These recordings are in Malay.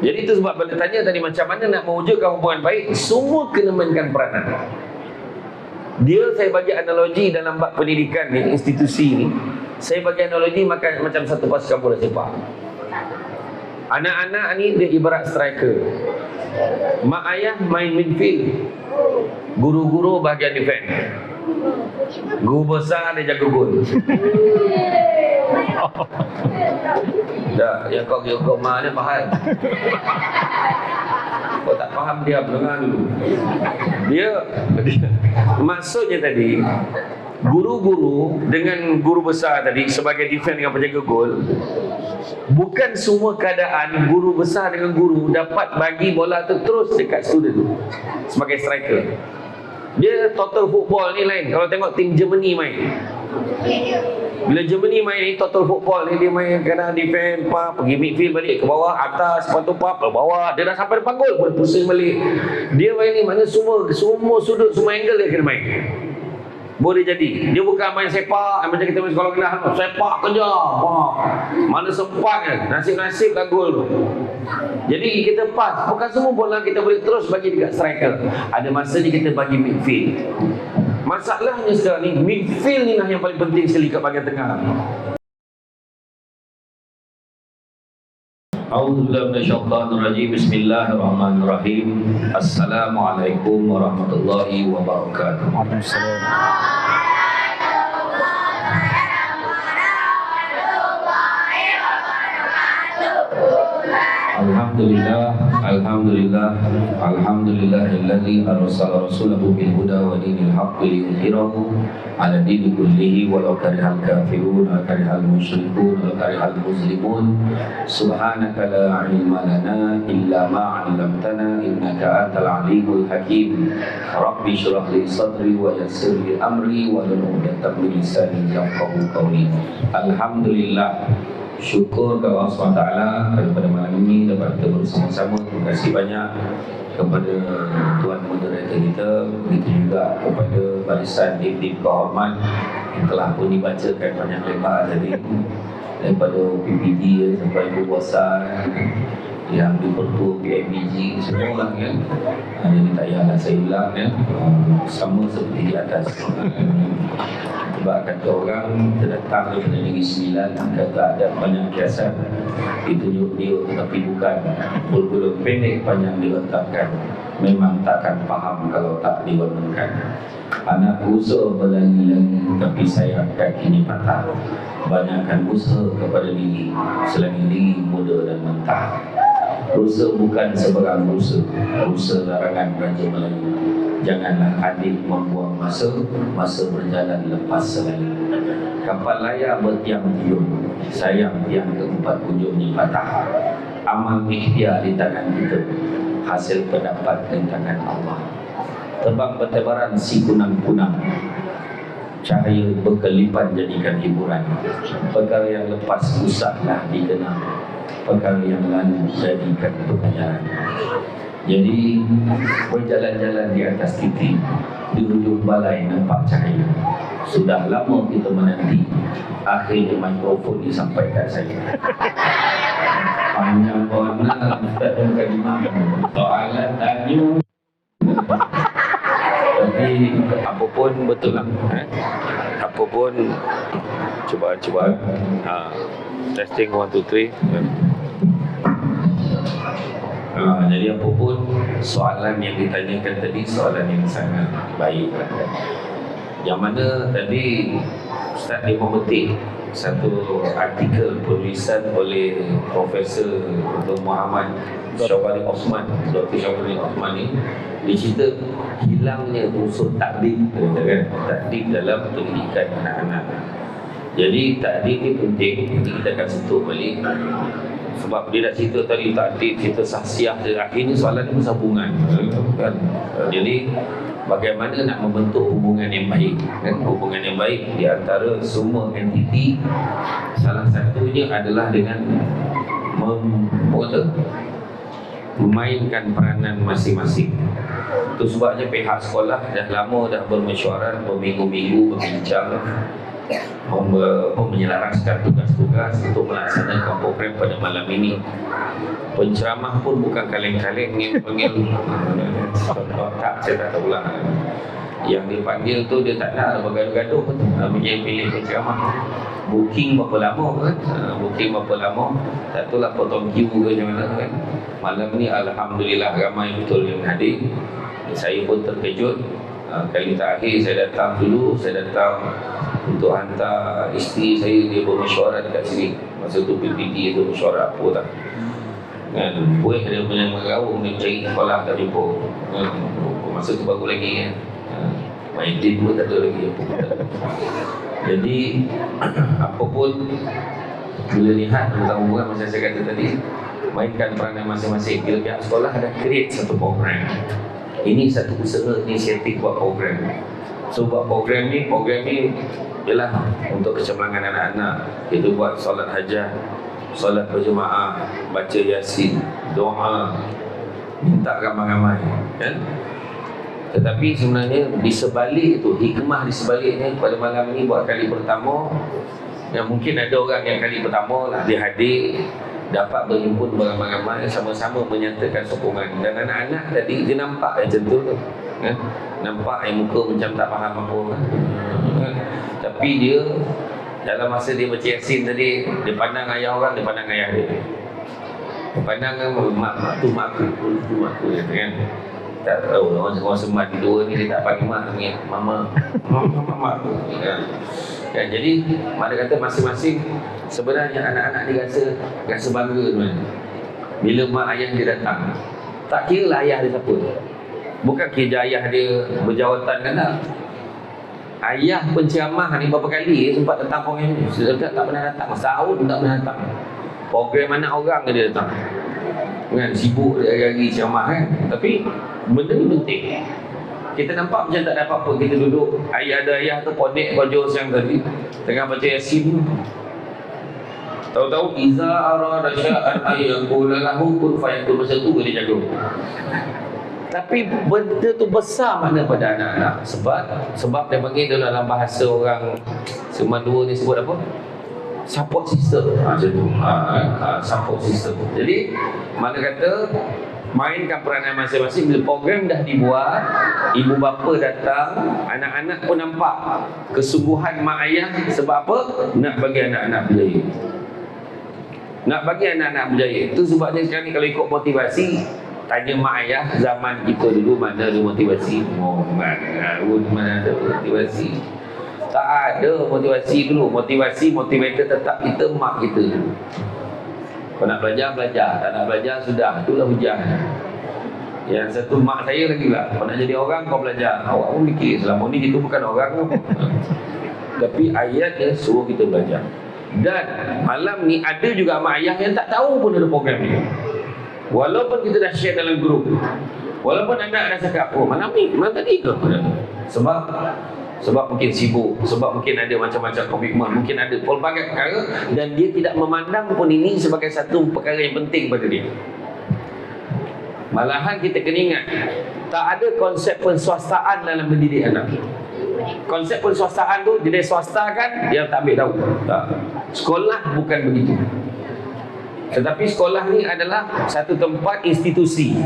Jadi itu sebab bila tanya tadi macam mana nak mewujudkan hubungan baik, semua kena mainkan peranan. Dia saya bagi analogi dalam bab pendidikan ni, institusi ni, saya bagi analogi macam satu pasukan bola sepak. Anak-anak ni dia ibarat striker. Mak ayah main midfield, guru-guru bahagian defend. Guru besar dia jaga gol. Dah, yang kau mak dia faham. Kau tak faham dia dengar dulu. Dia maksudnya tadi, guru-guru dengan guru besar tadi sebagai defend dengan penjaga gol, bukan semua keadaan guru besar dengan guru dapat bagi bola tu terus dekat student sebagai striker. Dia total football ni lain. Kalau tengok tim Germany main, bila Germany main ni total football ni, dia main kadang defend, pergi midfield balik ke bawah, atas, lepas tu ke bawah, dia dah sampai depan gol boleh pusing balik. Dia main ni mana semua sudut, semua angle dia kena main. Boleh jadi. Dia bukan main sepak macam kita main sekolah kelas, sepak kejar. Mana sempat kan, nasib-nasib lah gol tu. Jadi kita pas, bukan semua bola kita boleh terus bagi dekat striker. Ada masanya kita bagi midfield. Masalahnya sekarang ni, midfield ni lah yang paling penting sekali kat bahagian tengah. A'udzubillahi minasyaitonirrajim. Bismillahirrahmanirrahim. Assalamualaikum warahmatullahi wabarakatuh. Alhamdulillahilladzi arsala rasulahu bil huda wa dinil haqqi liyudhhirahu 'ala dini kullihi walau karihal kafirun wa karihal musyrikun wa karihal muslimun. Subhanaka la 'ilma lana illa ma 'allamtana innaka antal alimul hakim. Rabbi shrah li sadri wa yassir li amri wa hlul 'uqdatam min lisani yafqahu qawli. Alhamdulillah, syukur kepada Allah SWT pada malam ini dapat kita bersama-sama. Terima kasih banyak kepada Tuan Moderator kita, begitu juga kepada barisan tim-tim kehormat yang telah pun dibacakan banyak lebar tadi, daripada PPD sampai Ibu Besar yang dipertua PIBG, semua orang kan. Jadi tak payahlah saya ulang ya, sama seperti di atas. Sebab kata orang terdatang daripada Negeri Sembilan, kata ada banyak kiasan ditunjuk dia, tetapi bukan bulu-bulu pendek panjang diletakkan. Memang takkan faham kalau tak diwarnakan. Anak usaha berlari-lari, tapi sayang kakinya patah. Banyakkan usaha kepada diri, selagi diri muda dan mentah. Rusa bukan sebarang rusa, rusa larangan Raja Melayu. Janganlah adik membuang masa, masa berjalan lepas selalu. Kapal layar bertiang tiung, sayang tiang keempat ujungnya patah. Amal ikhtiar di tangan kita, hasil pendapat di tangan Allah. Tebang bertebaran si kunang-kunang, cahaya berkelipan jadikan hiburan. Perkara yang lepas usahlah dikenal, perkara yang lalu jadikan pengajaran. Jadi berjalan-jalan di atas titik, di ujung balai nampak cahaya. Sudah lama kita menanti, akhirnya mikrofon disampaikan saya. Panjang warna Ustaz dan Kalimah, soalan tanya. Tapi apapun betul lah, apapun cubaan-cubaan. Testing 1, 2, 3. Jadi apapun soalan yang ditanyakan tadi, soalan yang sangat baik lah. Yang mana tadi Ustaz dia memetik satu artikel penulisan oleh Profesor Dr. Muhammad Syawari Osman, Dr. Syawari Osman ni. Dia cerita hilangnya unsur takdim, kan? Takdim dalam pendidikan anak-anak. Jadi takdim ni penting, kita akan sentuh balik. Sebab dia dah cerita tadi takdim, cerita sahsiah dia, akhirnya soalan ni bersambungan, kan? Jadi bagaimana nak membentuk hubungan yang baik, kan? Hubungan yang baik di antara semua entiti, salah satunya adalah dengan memainkan peranan masing-masing. Itu sebabnya pihak sekolah dah lama dah bermesyuarat, berminggu-minggu berbincang menyelaraskan tugas-tugas untuk melaksanakan program pada malam ini. Penceramah pun bukan kaleng-kaleng yang panggil tak, saya tak tahu lah. Yang dipanggil tu dia tak nak bergaduh-gaduh, dia pilih penceramah. Booking berapa lama kan? Booking berapa lama? Tak tahu lah potong queue ke macam mana kan? Malam ni Alhamdulillah ramai betul yang hadir. Saya pun terkejut. Kali terakhir saya datang dulu, saya datang untuk hantar isteri saya, dia bermesyuarat dekat sini. Masa tu PPT tu mesyuarat apa tak kan, boleh dia punya meraung, dia cari sekolah tak jumpa kan? Masa tu baru lagi kan, main game pun tak ada lagi apa pun tak ada. Jadi apa pun bila lihat tentang hubungan macam saya kata tadi, mainkan peranan masing-masing. Bila pihak sekolah dah create satu program, ini satu usaha inisiatif buat program. So buat program ni ialah untuk kecemerlangan anak-anak. Kita buat solat hajat, solat berjemaah, baca yasin, doa, minta ramai-ramai kan. Tetapi sebenarnya di sebalik itu, hikmah di sebaliknya pada malam ini buat kali pertama, yang mungkin ada orang yang kali pertama lah dia hadir, dapat berhimpun beramai-ramai, sama-sama menyatakan sokongan. Dan anak-anak tadi dia nampak macam tu kan? Nampak yang muka macam tak faham apa kan? Tapi dia dalam masa dia baca yasin tadi, dia pandang ayah orang, dia pandang ayah dia. Dia pandang mak tu mak aku kan. Tak tahu orang semat dua ni dia tak panggil mak, panggil mama aku kan. Ya, jadi mana kata masing-masing sebenarnya anak-anak ni rasa bangga sebenarnya bila mak ayah dia datang. Tak kira lah ayah dia siapa, bukan kira ayah dia berjawatan kan tak. Ayah penceramah ni berapa kali sempat datang program ni, sudah tak pernah datang, setahun tak pernah datang. Program mana orang dia datang kan, sibuk dia hari-hari ceramah kan. Tapi benda ni penting. Kita nampak macam tak ada apa-apa, kita duduk, ayah tu ponek baju siang tadi tengah baca yasin, tahu-tahu iza arada sya'an ayyakul lahu kun fayakun, masa tu dia jaga. Tapi benda tu besar makna pada anak-anak. Sebab dia panggil dalam bahasa orang Seman Dua ni sebut apa? Support system. Macam tu. Support system. Jadi mana kata mainkan peranan masing-masing. Bila program dah dibuat, ibu bapa datang, anak-anak pun nampak kesungguhan mak ayah. Sebab apa? Nak bagi anak-anak berjaya. Nak bagi anak-anak berjaya. Itu sebabnya sekarang ni kalau ikut motivasi, tanya mak ayah zaman kita dulu mana ada motivasi. Mana ada motivasi. Tak ada motivasi dulu. Motivator tetap kita, mak kita dulu. Kau nak belajar, tak nak belajar, sudah. Itulah hujan. Yang satu mak saya lagi lah, kau nak jadi orang, kau belajar. Awak pun fikir selama ni kita bukan orang. Tapi ayat dia suruh kita belajar. Dan malam ni ada juga mak ayah yang tak tahu pun ada program ni. Walaupun kita dah share dalam grup, walaupun anak dah cakap, oh malam ni, malam tadi ke? Sebab mungkin sibuk, sebab mungkin ada macam-macam komitmen, mungkin ada pelbagai perkara, dan dia tidak memandang pun ini sebagai satu perkara yang penting pada dia. Malahan kita kena ingat, tak ada konsep penswastaan dalam mendidik anak. Konsep penswastaan tu, dia swastakan, dia tak ambil tahu. Tak. Sekolah bukan begitu. Tetapi sekolah ni adalah satu tempat institusi.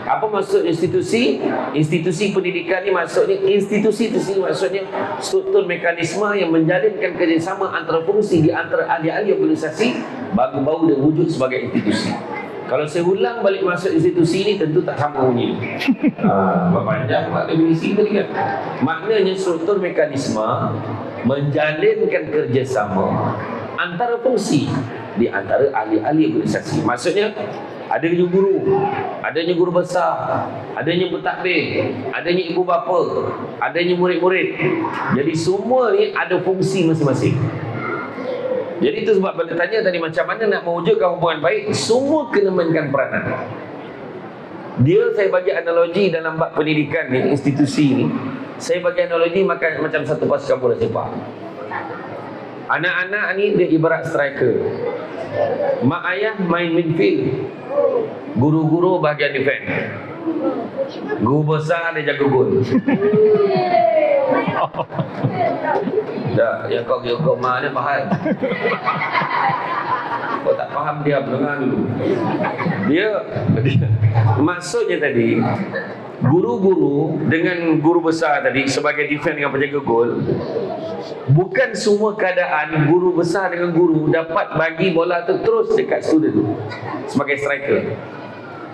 Apa maksud institusi? Institusi pendidikan ni maksudnya, institusi maksudnya struktur mekanisme yang menjalinkan kerjasama antara fungsi di antara ahli-ahli organisasi baru dia wujud sebagai institusi. Kalau saya ulang balik masuk institusi ni, tentu tak sama bunyi. Panjang makna definisi tadi kan. Maknanya struktur mekanisme menjalinkan kerjasama antara fungsi di antara ahli-ahli organisasi. Maksudnya adanya guru, adanya guru besar, adanya pentadbir, adanya ibu bapa, adanya murid-murid. Jadi semua ni ada fungsi masing-masing. Jadi itu sebab bila tanya tadi macam mana nak mewujudkan hubungan baik, semua kena mainkan peranan. Saya bagi analogi dalam bab pendidikan ni, institusi ni, saya bagi analogi macam satu pasukan bola sepak. Anak-anak ni dia ibarat striker. Mak ayah main midfield, guru-guru bahagian defend. Guru besar dia jaga gol. Dah, yang kau mak ni faham. Kau tak faham dia dengar dulu. Dia maksudnya tadi guru-guru dengan guru besar tadi sebagai defend dengan penjaga gol. Bukan semua keadaan guru besar dengan guru dapat bagi bola tu terus dekat student sebagai striker.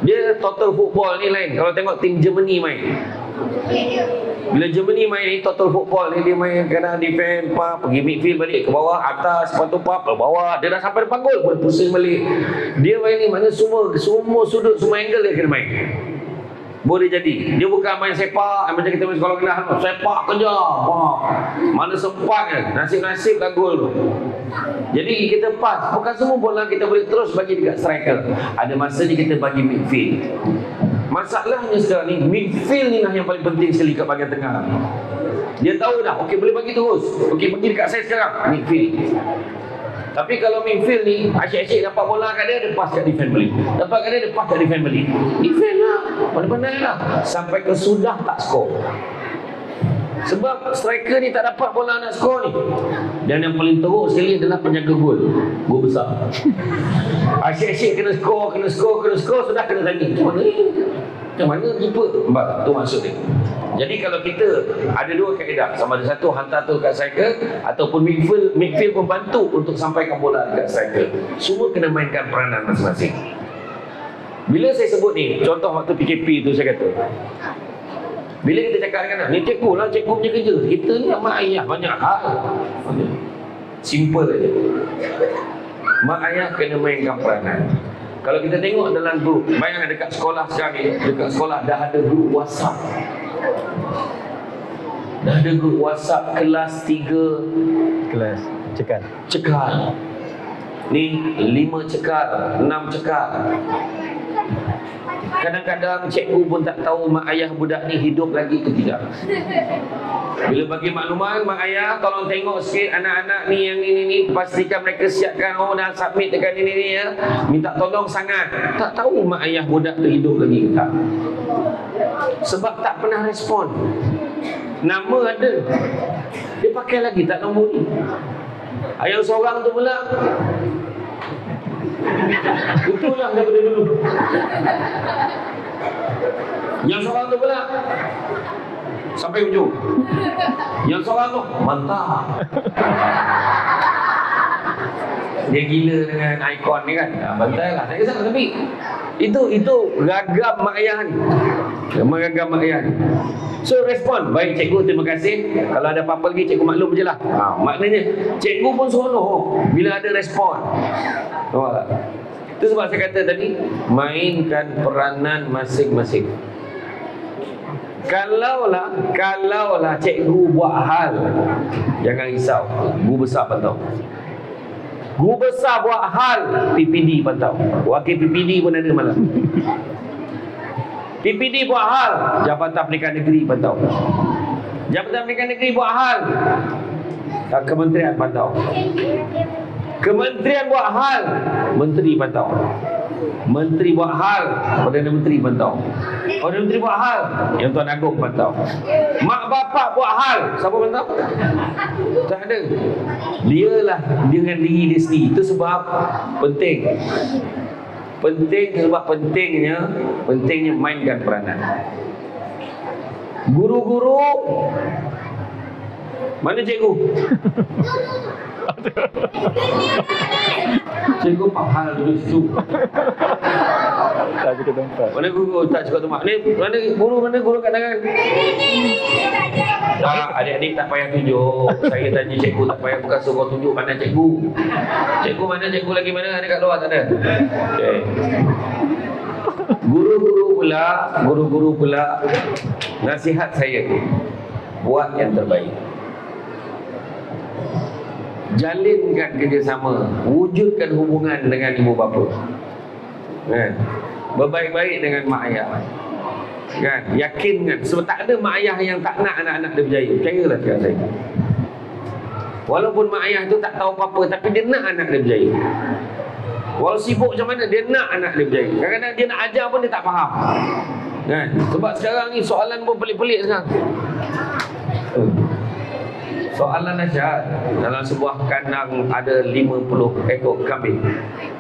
Dia total football ni lain. Kalau tengok tim Germany main, bila Germany main ni total football ni, dia main kadang defend, pergi midfield balik ke bawah, atas, lepas tu ke bawah, dia dah sampai depan gol pun pusing balik. Dia main ni mana semua sudut, semua angle dia kena main. Boleh jadi. Dia bukan main sepak macam kita main sekolah kelas. Sepak kejar. Mana sempat kan. Nasib-nasib lah gol tu. Jadi kita pas. Bukan semua bola kita boleh terus bagi dekat striker. Ada masanya kita bagi midfield. Masalahnya sekarang ni, midfield ni lah yang paling penting sekali kat bahagian tengah. Dia tahu dah, okey boleh bagi terus. Okey pergi dekat saya sekarang. Midfield. Tapi kalau midfield ni asyik-asyik dapat bola kat dia pass kat defend balik. Dapat kat dia pass kat defend balik. Defend lah. Pandai-pandai lah. Sampai ke sudah tak skor. Sebab striker ni tak dapat bola nak skor ni. Dan yang paling teruk sekali adalah penjaga gol. Gol besar. Asyik-asyik kena skor, sudah kena tanya. Macam mana keeper? Tu maksud dia. Jadi kalau kita ada dua kaedah, sama ada satu hantar tu kat striker ataupun midfield membantu untuk sampaikan bola dekat striker. Semua kena mainkan peranan masing-masing. Bila saya sebut ni, contoh waktu PKP tu saya kata, bila kita cakap dengan anak, ni cikgu lah, cikgu punya kerja. Kita ni mak ayah banyak hal. Simple aja. Mak ayah kena mainkan peranan. Kalau kita tengok dalam grup, bayangkan dekat sekolah sekarang ni, dekat sekolah dah ada grup WhatsApp. Dah ada grup WhatsApp kelas 3. Kelas cekal. Ni 5 cekal, 6 cekal. Kadang-kadang cikgu pun tak tahu mak ayah budak ni hidup lagi ke tidak. Bila bagi maklumat, mak ayah tolong tengok sikit anak-anak ni yang ini pastikan mereka siapkan, dah submit dekat ini ya. Minta tolong sangat. Tak tahu mak ayah budak tu hidup lagi ke tak. Sebab tak pernah respon. Nama ada, dia pakai lagi tak nombor ni. Ayah seorang tu pula itulah daripada dulu. Yang seorang tu pula sampai ujung. Yang seorang tu mantap. Dia gila dengan ikon ni kan. Bantai lah. Tak kisah tapi itu ragam mak ayah ni. Ragam mak ayah ni. So respon, baik cikgu terima kasih. Kalau ada apa-apa lagi cikgu maklum je lah. Maknanya cikgu pun seronok bila ada respon. Itu sebab saya kata tadi, mainkan peranan masing-masing. Kalaulah cikgu buat hal, jangan risau, guru besar pantau. Guru besar buat hal, PPD pantau. Wakil PPD pun ada malam. PPD buat hal, Jabatan Pendidikan Negeri pantau. Jabatan Pendidikan Negeri buat hal, Kementerian pantau. Kementerian buat hal, Menteri pantau. Menteri buat hal, Perdana Menteri pantau. Perdana Menteri buat hal, Yang Tuan Agong pantau. Mak bapak buat hal, siapa pantau? Tak ada. Dialah dengan diri dia sendiri. Itu sebab penting. Sebab pentingnya mainkan peranan. Guru-guru, mana cikgu? Cikgu pahal dulu situ. Tak cukup tempat. Mana guru tak cukup tempat? Ni mana guru kat tangan? Tak, adik-adik tak payah tunjuk. Saya tanya cikgu tak payah, bukan suruh tunjuk mana cikgu. Cikgu mana, cikgu lagi mana? Ada kat luar tak ada? Okay. Guru-guru pula nasihat saya, buat yang terbaik. Jalinkan kerjasama, wujudkan hubungan dengan ibu bapa. Kan? Berbaik-baik dengan mak ayah. Kan? Yakinkan, sebab tak ada mak ayah yang tak nak anak-anak dia berjaya. Percayalah sekarang saya. Walaupun mak ayah tu tak tahu apa-apa, tapi dia nak anak dia berjaya. Walau sibuk macam mana, dia nak anak dia berjaya. Kadang-kadang dia nak ajar pun dia tak faham. Kan? Sebab sekarang ni soalan pun pelik-pelik sekarang. Soalan nasihat, dalam sebuah kandang ada 50 ekor kambing.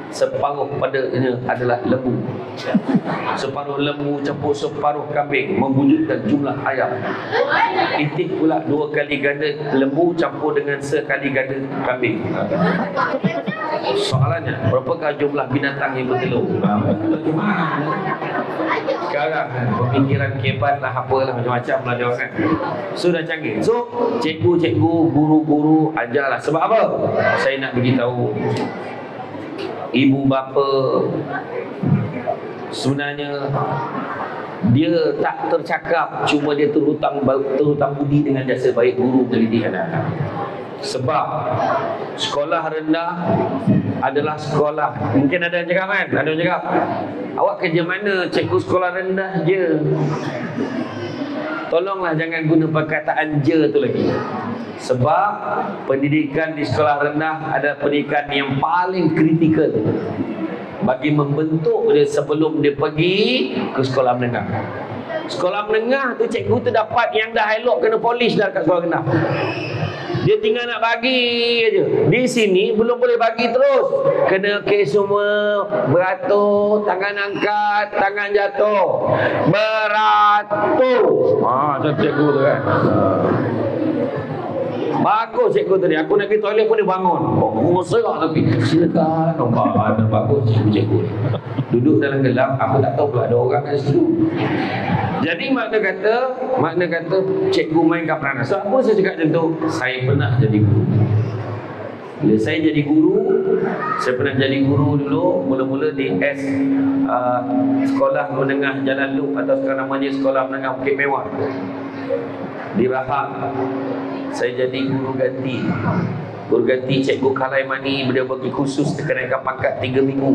Separuh padanya adalah lembu. Separuh lembu campur separuh kambing mewujudkan jumlah ayam. Itik pula 2 kali ganda lembu campur dengan sekali ganda kambing. Soalannya, berapakah jumlah binatang yang bertelur? Sekarang pemikiran kebat lah, apalah macam-macam lah dia kan. Sudah canggih. So cikgu-cikgu, guru-guru ajarlah. Sebab apa? Saya nak beritahu ibu bapa sebenarnya dia tak tercakap, cuma dia terhutang budi dengan jasa baik guru mendidik anak-anak. Sebab sekolah rendah adalah sekolah, mungkin ada yang cakap kan, ada yang cakap, awak kerja mana cikgu sekolah rendah je. Tolonglah jangan guna perkataan je tu lagi. Sebab pendidikan di sekolah rendah adalah pendidikan yang paling kritikal bagi membentuk dia sebelum dia pergi ke sekolah menengah. Sekolah menengah tu cikgu tu dapat yang dah elok kena polish dah kat sekolah rendah. Dia tinggal nak bagi aja. Di sini belum boleh bagi terus. Kena kes semua, beratur, tangan angkat, tangan jatuh. Beratur. Macam cikgu tu kan. Bagus cikgu tadi. Aku nak pergi toilet pun dia bangun. Oh, serak tapi. Silakan. Nampak bagus cikgu-cikgu. Duduk dalam gelap, aku tak tahu pula ada orang kat situ. Jadi makna kata cikgu mainkan peranan. So apa saya cakap macam tu? Saya pernah jadi guru. Bila saya jadi guru, saya pernah jadi guru dulu. Mula-mula di Sekolah Menengah Jalan Lup, atau sekarang namanya Sekolah Menengah Bukit Mewah di Rahang. Saya jadi guru ganti. Guru ganti Cikgu Kalaimani. Beliau bagi khusus kenaikan pangkat 3 minggu.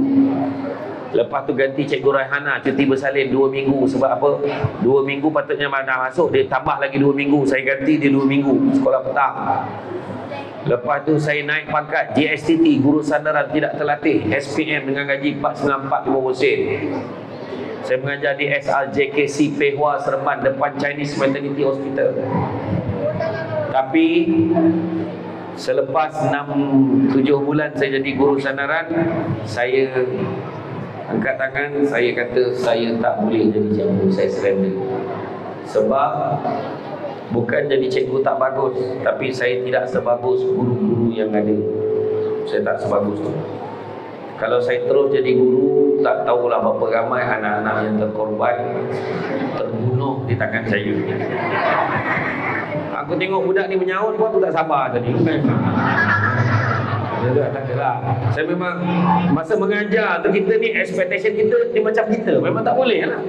Lepas tu ganti Cikgu Raihana cuti bersalin 2 minggu. Sebab apa? 2 minggu patutnya dah masuk, dia tambah lagi 2 minggu. Saya ganti dia 2 minggu sekolah petang. Lepas tu saya naik pangkat JSTT, Guru Sandaran Tidak Terlatih, SPM, dengan gaji 494.50 sen. Saya mengajar di SRJKC Pehua Seremban depan Chinese Maternity Hospital. Tapi selepas 6-7 bulan saya jadi guru sandaran, saya angkat tangan, saya kata saya tak boleh jadi cikgu, saya surrender. Sebab bukan jadi cikgu tak bagus, tapi saya tidak sebagus guru-guru yang ada. Saya tak sebagus tu. Kalau saya terus jadi guru, tak tahulah berapa ramai anak-anak yang terkorban, terbunuh di tangan saya. Aku tengok budak ni menyaut pun aku tak sabar tadi. Tak. Saya memang masa mengajar tu, kita ni expectation kita ni macam kita, memang tak boleh lah.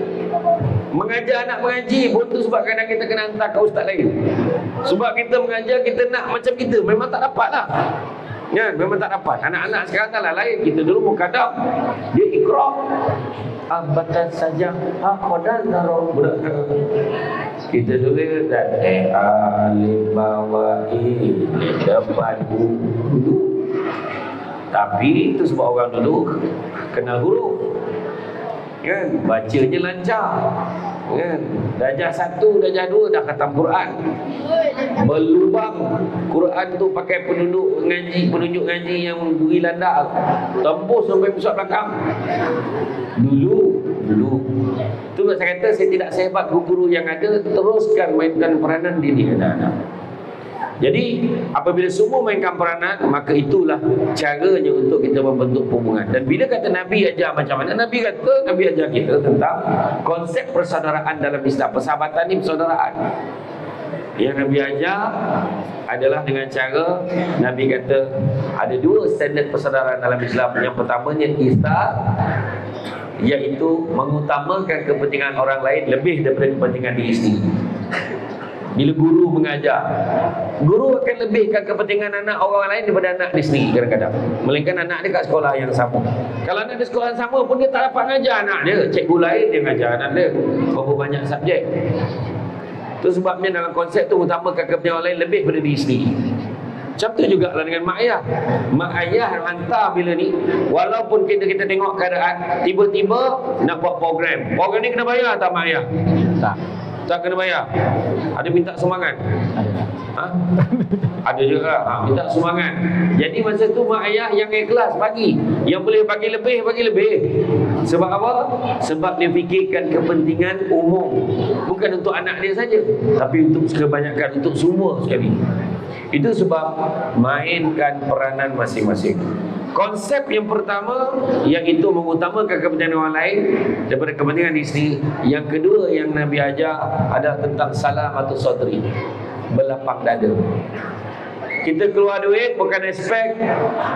Mengajar anak mengaji pun tu sebab kadang kita kena hantar ke ustaz lain. Sebab kita mengajar, kita nak macam kita, memang tak dapat lah. Ya, memang tak dapat. Anak-anak sekarang kan lah lain. Kita dulu mukadam, dia iqra. Abatan saja khodan taruh budak. Kita dulu dan alif bawahi depan dulu. Tapi itu sebab orang dulu kenal huruf. Kan, bacanya lancar. Kan, darjah 1, darjah 2 dah khatam Quran. Berlubang Quran tu pakai penunjuk ngaji yang beri landak, tembus sampai pusat belakang. Dulu tu saya kata, saya tidak sehebat guru-guru yang ada. Teruskan mainkan peranan diri anak-anak. Jadi apabila semua mainkan peranan, maka itulah caranya untuk kita membentuk hubungan. Dan bila kata Nabi ajar macam mana, Nabi ajar kita tentang konsep persaudaraan dalam Islam. Persahabatan ni persaudaraan. Yang Nabi ajar adalah dengan cara, Nabi kata ada 2 standard persaudaraan dalam Islam. Yang pertamanya ihsan, iaitu mengutamakan kepentingan orang lain lebih daripada kepentingan diri sendiri. Bila guru mengajar, guru akan lebihkan kepentingan anak orang lain daripada anak dia sendiri kadang-kadang. Melainkan anak dia kat sekolah yang sama. Kalau anak dia sekolah yang sama pun dia tak dapat mengajar anak dia. Cikgu lain dia mengajar anak dia. Berapa banyak subjek. Itu sebabnya dalam konsep tu utamakan kepentingan orang lain lebih daripada diri sendiri. Macam tu jugalah dengan mak ayah. Mak ayah hantar bila ni, walaupun kita tengok keadaan, tiba-tiba nak buat program. Program ni kena bayar tak mak ayah? Tak. Tak kena bayar. Ada minta sumbangan? Ada tak? Ha? Ada juga minta sumbangan. Jadi masa tu mak ayah yang ikhlas bagi. Yang boleh bagi lebih, bagi lebih. Sebab apa? Sebab dia fikirkan kepentingan umum. Bukan untuk anak dia saja, tapi untuk kebanyakan, untuk semua sekali. Itu sebab mainkan peranan masing-masing. Konsep yang pertama, iaitu mengutamakan kepentingan orang lain daripada kepentingan diri sendiri. Yang kedua yang Nabi ajar adalah tentang salam atau sodri, berlapang dada. Kita keluar duit bukan expect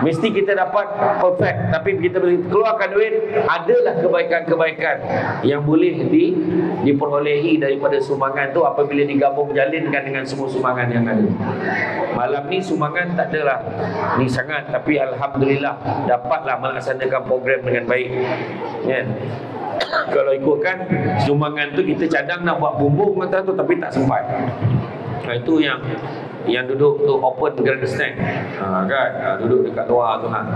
mesti kita dapat perfect, tapi kita keluarkan duit, adalah kebaikan-kebaikan yang boleh diperolehi daripada sumbangan tu apabila digabung jalinkan dengan semua sumbangan yang ada. Malam ni sumbangan tak adalah ni sangat, tapi alhamdulillah dapatlah melaksanakan program dengan baik, kan? Kalau ikutkan sumbangan tu kita cadang nak buat bumbung kata tu, tapi tak sempat. Itu yang duduk tu open grandstand, kan? Duduk dekat luar tu kan?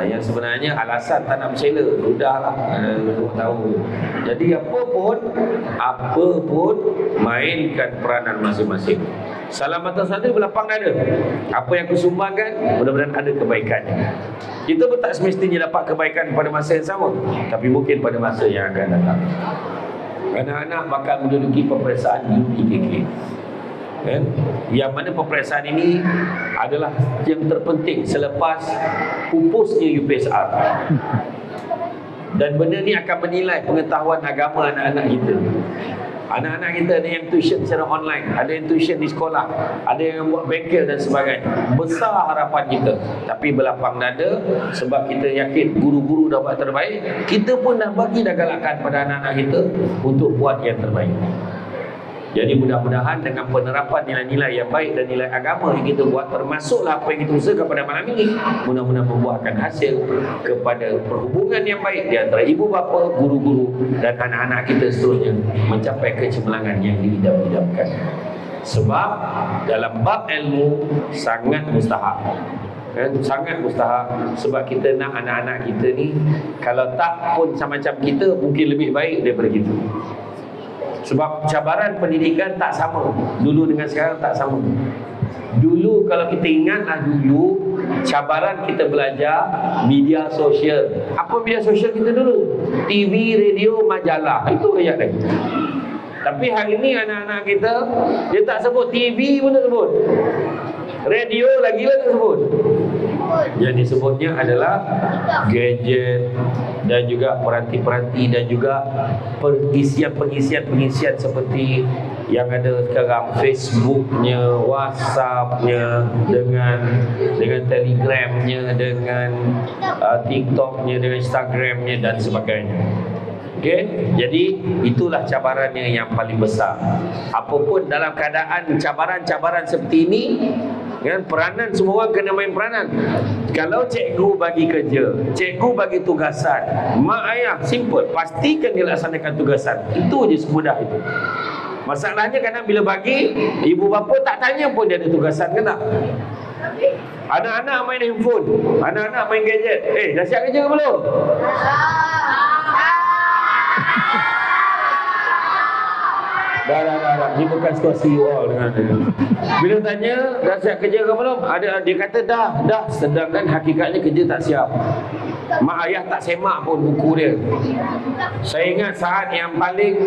Yang sebenarnya alasan tak nak bersela, sudahlah, tahu. Jadi apa pun mainkan peranan masing-masing. Salam atas satu berlapang dada. Apa yang aku sumbangkan, mudah-mudahan ada kebaikannya. Kita pun tak semestinya dapat kebaikan pada masa yang sama, tapi mungkin pada masa yang akan datang. Anak-anak bakal menduduki peperiksaan UPKK, kan? Yang mana peperiksaan ini adalah yang terpenting selepas pupusnya UPSR. Dan benda ni akan menilai pengetahuan agama anak-anak kita. Anak-anak kita ada yang tuition secara online, ada yang tuition di sekolah, ada yang buat bengkel dan sebagainya. Besar harapan kita, tapi berlapang dada sebab kita yakin guru-guru dah buat terbaik. Kita pun dah bagi dah galakan pada anak-anak kita untuk buat yang terbaik. Jadi mudah-mudahan dengan penerapan nilai-nilai yang baik dan nilai agama yang kita buat, termasuklah apa yang kita usahakan pada malam ini, mudah-mudahan membuahkan hasil kepada perhubungan yang baik di antara ibu bapa, guru-guru dan anak-anak kita seterusnya mencapai kecemerlangan yang diidam-idamkan. Sebab dalam bab ilmu sangat mustahak, kan? Sangat mustahak. Sebab kita nak anak-anak kita ni kalau tak pun macam kita, mungkin lebih baik daripada kita. Sebab cabaran pendidikan tak sama. Dulu dengan sekarang tak sama. Dulu kalau kita ingatlah, dulu cabaran kita belajar media sosial. Apa media sosial kita dulu? TV, radio, majalah. Itu ayat lagi. Tapi hari ni anak-anak kita, dia tak sebut TV pun tak sebut, radio lagi lah tak sebut. Yang disebutnya adalah gadget dan juga peranti-peranti dan juga pengisian seperti yang ada sekarang, Facebooknya, WhatsAppnya, dengan Telegramnya, dengan TikToknya, dengan Instagramnya dan sebagainya. Okay? Jadi itulah cabarannya yang paling besar. Apapun dalam keadaan cabaran-cabaran seperti ini, kan, peranan semua orang kena main peranan. Kalau cikgu bagi kerja, cikgu bagi tugasan, mak ayah simple, pastikan dia laksanakan tugasan. Itu je, semudah itu. Masalahnya kadang bila bagi, ibu bapa tak tanya pun dia ada tugasan ke tak. Anak-anak main handphone, anak-anak main gadget. Dah siap kerja ke belum? Dah. Ini bukan situasi all dengan dia. Bila tanya dah siap kerja ke belum, dia kata dah. Sedangkan hakikatnya kerja tak siap. Mak ayah tak semak pun buku dia. Saya ingat saat yang paling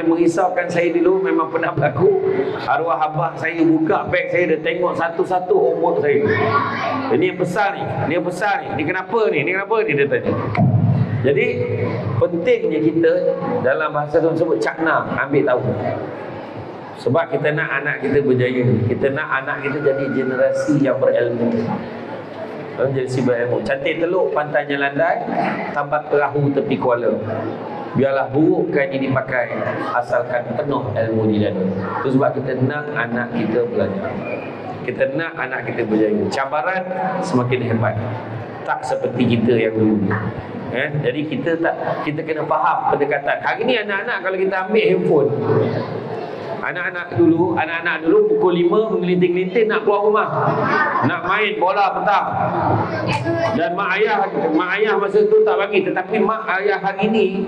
merisaukan saya dulu memang pernah berlaku. Arwah abah saya buka beg saya, dia tengok satu-satu homework saya. Ini yang besar ni, Ni kenapa ni dia tanya. Jadi pentingnya kita dalam bahasa tu sebut cakna, ambil tahu. Sebab kita nak anak kita berjaya, kita nak anak kita jadi generasi yang berilmu. Jadi si berilmu. Cantik teluk pantainya landai, tambat perahu tepi kuala. Biarlah buruk kain ini dipakai, asalkan penuh ilmu di dada. Itu sebab kita nak anak kita belajar, kita nak anak kita berjaya. Cabaran semakin hebat, tak seperti kita yang dulu. Jadi kita kena faham pendekatan. Hari ni anak-anak kalau kita ambil handphone, Anak-anak dulu pukul 5 menggelinting-gelinting nak keluar rumah, nak main bola petang. Dan mak ayah masa tu tak bagi. Tetapi mak ayah hari ni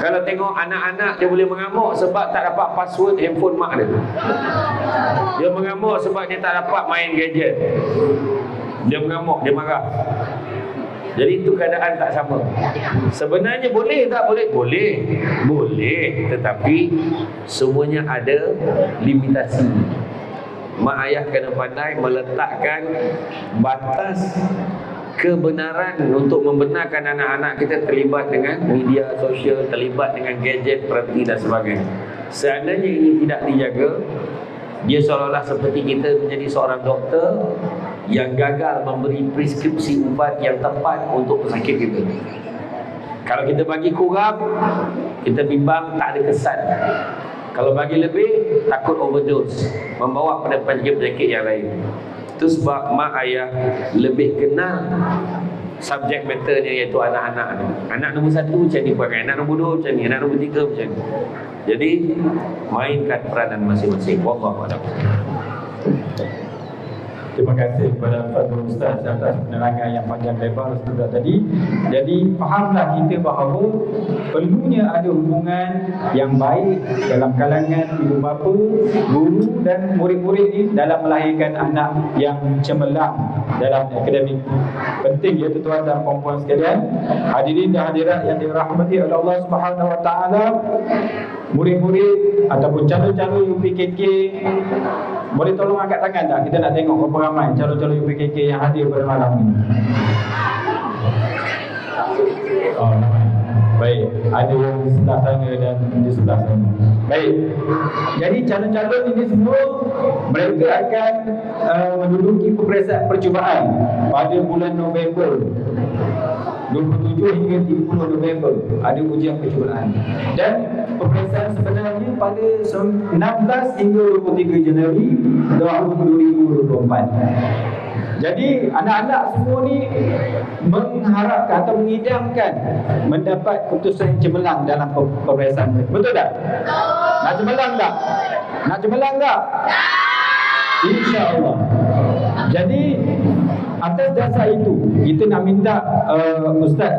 kalau tengok anak-anak dia boleh mengamuk sebab tak dapat password handphone mak dia. Dia mengamuk sebab dia tak dapat main gadget. Dia mengamuk, dia marah. Jadi itu keadaan tak sama. Sebenarnya boleh tak boleh? Boleh. Tetapi semuanya ada limitasi. Mak ayah kena pandai meletakkan batas kebenaran untuk membenarkan anak-anak kita terlibat dengan media sosial, terlibat dengan gadget, perhenti dan sebagainya. Seandainya ini tidak dijaga, dia seolah-olah seperti kita menjadi seorang doktor yang gagal memberi preskripsi ubat yang tepat untuk pesakit kita. Kalau kita bagi kurang, kita bimbang tak ada kesan. Kalau bagi lebih, takut overdose, membawa pada penyakit-penyakit yang lain. Itu sebab mak ayah lebih kenal subjek matternya, iaitu anak-anak ni. Anak nombor 1 macam ni perangai, anak nombor 2 macam ni, anak nombor 3 macam ni. Jadi mainkan peranan masing-masing. Wallahu a'lam. Terima kasih kepada Fadhil Ustaz atas penerangan yang panjang lebar sudah tadi. Jadi fahamlah kita bahawa perlunya ada hubungan yang baik dalam kalangan ibu bapa, guru dan murid-murid ini dalam melahirkan anak yang cemerlang dalam akademik. Penting ya tuan-tuan dan puan-puan sekalian, hadirin dan hadirat yang dirahmati oleh Allah Subhanahu Wa Taala, murid-murid ataupun calon-calon UPKK, boleh tolong angkat tangan tak? Kita nak tengok berapa ramai calon-calon UPKK yang hadir pada malam ini. Oh, baik. Ada yang di sebelah sana dan di sebelah sana. Baik. Jadi calon-calon ini semua mereka akan menduduki peperiksaan percubaan pada bulan November. 27 hingga 30 November ada ujian percubaan. Dan peperiksaan sebenarnya pada 16 hingga 23 Januari tahun 2024. Jadi anak-anak semua ni mengharapkan atau mengidamkan mendapat keputusan yang cemerlang dalam peperiksaan mereka. Betul tak? Nak cemerlang tak? Nak cemerlang tak? InsyaAllah. Jadi atas dasar itu kita nak minta Ustaz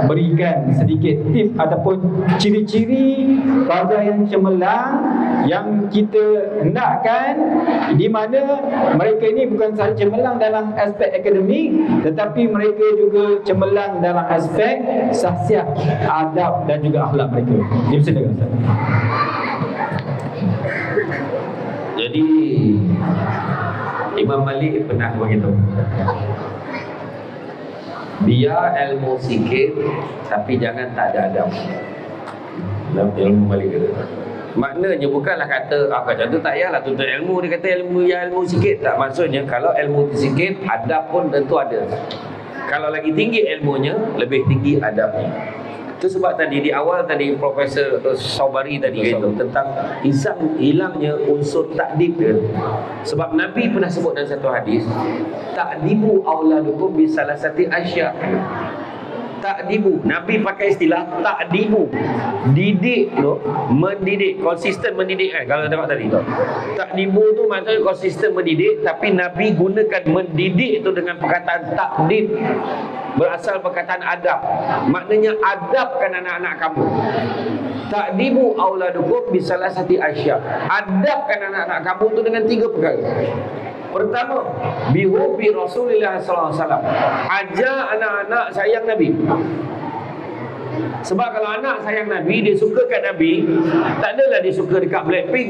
berikan sedikit tip ataupun ciri-ciri pelajar yang cemerlang yang kita hendakkan, di mana mereka ini bukan sahaja cemerlang dalam aspek akademik, tetapi mereka juga cemerlang dalam aspek sahsiah, adab dan juga akhlak mereka. Dipersilakan Ustaz. Jadi Imam Malik pernah begitu. Biar ilmu sikit, tapi jangan tak ada adab. Dalam ilmu Malik kata. Maknanya bukanlah kata macam tu tak payahlah tuntut ilmu. Dia kata ilmu sikit. Tak, maksudnya kalau ilmu sikit, adab pun tentu ada. Kalau lagi tinggi ilmunya, lebih tinggi adabnya. Itu sebab tadi di awal tadi Profesor Saubari tadi kata tentang hilangnya unsur takdib dia. Sebab Nabi pernah sebut dalam satu hadis, takdibu auladukum bisalasati asya. Takdibu, Nabi pakai istilah takdibu, didik tu, mendidik, konsisten mendidik kan. Kalau tengok tadi tu, takdibu tu maksudnya konsisten mendidik, tapi Nabi gunakan mendidik tu dengan perkataan takdib, berasal perkataan adab. Maknanya adabkan anak-anak kamu. Takdibu auladukum bisalasati asya. Adabkan anak-anak kamu tu dengan 3 perkara. Pertama, bihubi Rasulullah sallallahu alaihi wasallam. Ajar anak-anak sayang Nabi. Sebab kalau anak sayang Nabi, dia suka kat Nabi, tak adalah dia suka dekat Blackpink,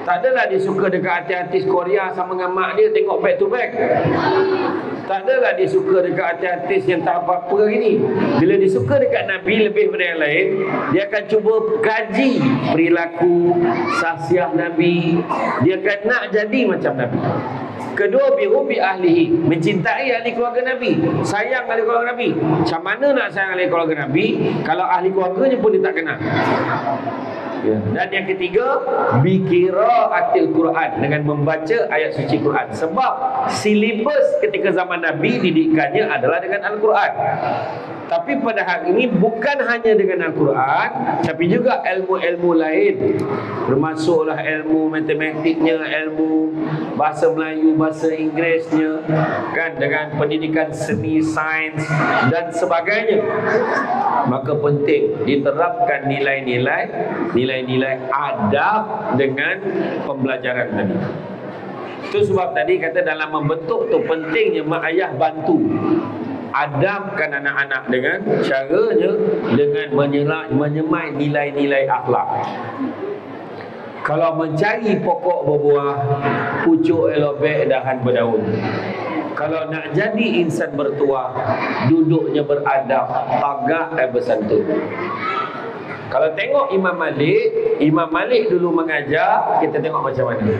tak adalah dia suka dekat artis-artis Korea sama dengan mak dia tengok back to back, tak adalah dia suka dekat artis-artis yang tak apa-apa ini. Bila dia suka dekat Nabi lebih daripada yang lain, dia akan cuba kaji perilaku sahsiah Nabi. Dia akan nak jadi macam Nabi. Kedua, bihubi ahlihi, mencintai ahli keluarga Nabi, sayang ahli keluarga Nabi. Macam mana nak sayang ahli keluarga Nabi kalau ahli keluarganya pun dia tak kenal? Dan yang ketiga, biqiraatil Quran, dengan membaca ayat suci Quran. Sebab silibus ketika zaman Nabi didikannya adalah dengan Al-Quran. Tapi pada hari ini bukan hanya dengan Al-Quran, tapi juga ilmu-ilmu lain, termasuklah ilmu matematiknya, ilmu bahasa Melayu, bahasa Inggerisnya, kan, dengan pendidikan seni, sains dan sebagainya. Maka penting diterapkan nilai-nilai adab dengan pembelajaran tadi. Itu sebab tadi kata dalam membentuk tu pentingnya mak ayah bantu adabkan anak-anak dengan caranya dengan menyemai nilai-nilai akhlak. Kalau mencari pokok berbuah, pucuk elobek, dahan berdaun. Kalau nak jadi insan bertuah, duduknya beradab, tagak bersantun. Kalau tengok Imam Malik dulu mengajar, kita tengok macam mana.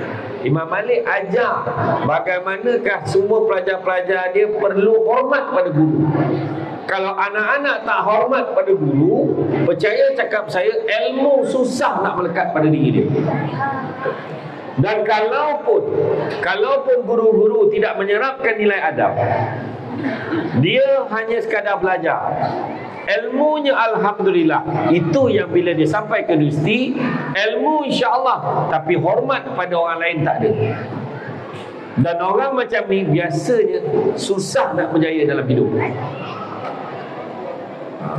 Imam Malik ajar bagaimanakah semua pelajar-pelajar dia perlu hormat pada guru. Kalau anak-anak tak hormat pada guru, percaya cakap saya, ilmu susah nak melekat pada diri dia. Dan kalaupun guru-guru tidak menyerapkan nilai adab, dia hanya sekadar belajar, ilmunya alhamdulillah, itu yang bila dia sampai ke universiti, ilmu insya-Allah, tapi hormat pada orang lain tak ada. Dan orang macam ni biasanya susah nak berjaya dalam hidup.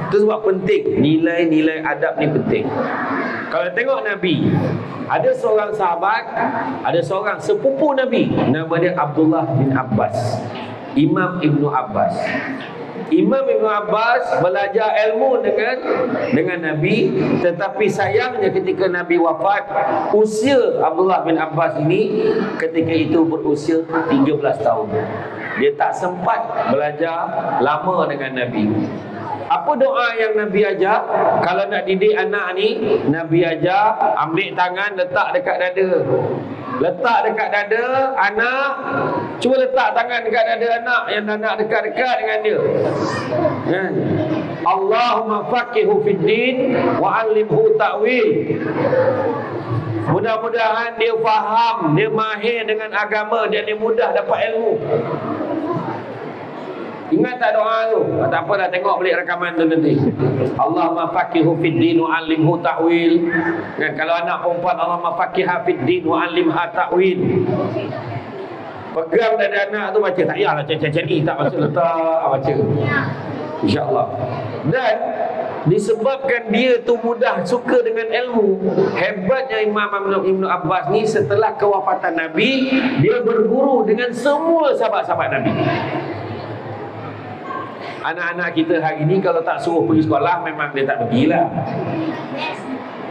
Itu sebab penting nilai-nilai adab ni penting. Kalau tengok Nabi, ada seorang sahabat, ada seorang sepupu Nabi, nama dia Abdullah bin Abbas, Imam Ibnu Abbas. Imam Ibnu Abbas belajar ilmu dengan Nabi, tetapi sayangnya ketika Nabi wafat, usia Abdullah bin Abbas ini ketika itu berusia 13 tahun. Dia tak sempat belajar lama dengan Nabi. Apa doa yang Nabi ajar? Kalau nak didik anak ni, Nabi ajar ambil tangan letak dekat dada. Letak dekat dada anak. Cuba letak tangan dekat dada anak yang anak dekat-dekat dengan dia. Kan? Allahumma faqihu fid din wa 'allimhu ta'wil. Mudah-mudahan dia faham, dia mahir dengan agama dan dia mudah dapat ilmu. Ingat tak doa tu? Tak apa dah, tengok balik rakaman tu nanti. Allahumma faqihu fid din wa 'allimhu ta'wil. Kan, kalau anak perempuan, Allahumma faqiha fid din wa 'allimha ta'wil. Pegang dada anak tu baca, tak payahlah cek-cek ni, tak maksud letak baca. InsyaAllah. Dan disebabkan dia tu mudah suka dengan ilmu, hebatnya Imam Ibnu Abbas ni setelah kewafatan Nabi, dia berguru dengan semua sahabat-sahabat Nabi. Anak-anak kita hari ni kalau tak suruh pergi sekolah, memang dia tak pergilah.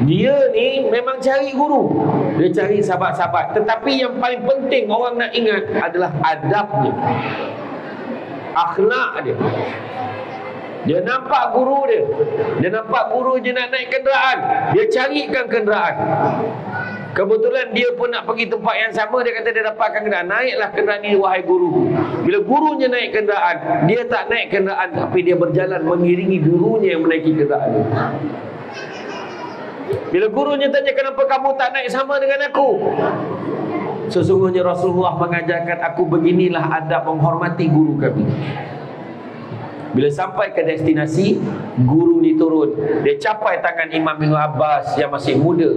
Dia ni memang cari guru, dia cari sahabat-sahabat. Tetapi yang paling penting orang nak ingat adalah adabnya, akhlak dia. Dia nampak guru dia nampak guru je nak naik kenderaan, dia carikan kenderaan. Kebetulan dia pun nak pergi tempat yang sama, dia kata dia dapatkan kenderaan. Naiklah kenderaan ni wahai guru. Bila gurunya naik kenderaan, dia tak naik kenderaan, tapi dia berjalan mengiringi gurunya yang menaiki kenderaan itu. Bila gurunya tanya, kenapa kamu tak naik sama dengan aku? Sesungguhnya Rasulullah mengajarkan aku beginilah adab menghormati guru kami. Bila sampai ke destinasi, guru ni turun, dia capai tangan Imam Ibnu Abbas yang masih muda.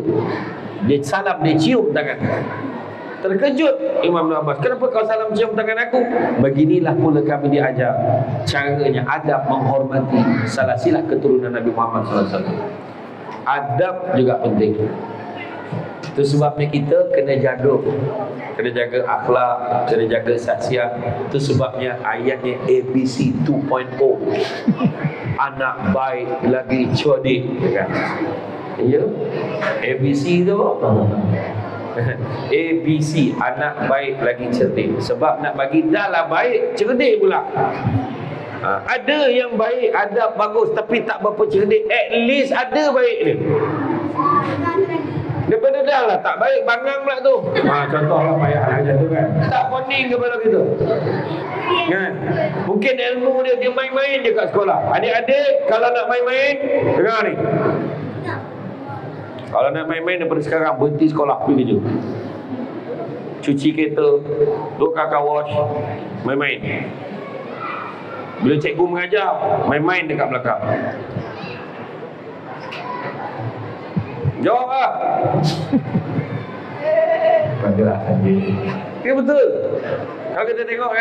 Dia salam, dia cium tangan. Terkejut Imam Ibnu Abbas, kenapa kau salam cium tangan aku? Beginilah pula kami diajar caranya adab menghormati salah silah keturunan Nabi Muhammad SAW. Adab juga penting. Itu sebabnya kita kena jaga akhlak, kena jaga saksiat. Itu sebabnya ayatnya ABC 2.0. Anak baik lagi cerdik, kan? Ya, ABC tu ABC, anak baik lagi cerdik. Sebab nak bagi dah lah baik, cerdik pula. Ada yang baik, adab bagus, tapi tak berapa cerdik. At least ada baik dia. Daripada dah lah tak baik, bangang pula tu. Contohlah payah macam tu kan, tak bonding kepada kita kan. Mungkin ilmu dia main-main je kat sekolah. Adik-adik kalau nak main-main, dengar ni, kalau nak main-main daripada sekarang, berhenti sekolah, pergi kerja, cuci kereta, duduk kakak wash, main-main. Bila cikgu mengajar, main-main dekat belakang. Jawab lah. Adalah saja. Ya betul. Kalau kita tengok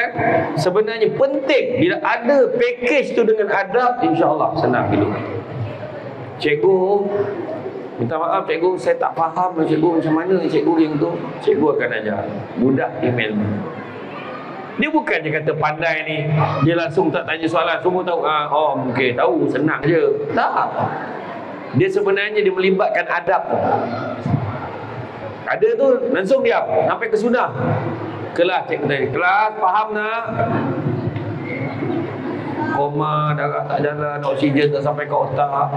sebenarnya penting bila ada package tu dengan adab, insya-Allah senang hidup. Cikgu, minta maaf cikgu, saya tak faham cikgu macam mana cikgu yang tu. Cikgu akan ajar. Mudah email. Dia bukan je kata pandai ni, dia langsung tak tanya soalan, semua tahu. Oh, okey, tahu, senang je. Tak. Dia sebenarnya dia melibatkan adab. Ada tu langsung diam sampai ke sunnah. Kelas cikgu tanya, kelas faham nak? Koma, darah tak jalan, oksigen tak sampai ke otak.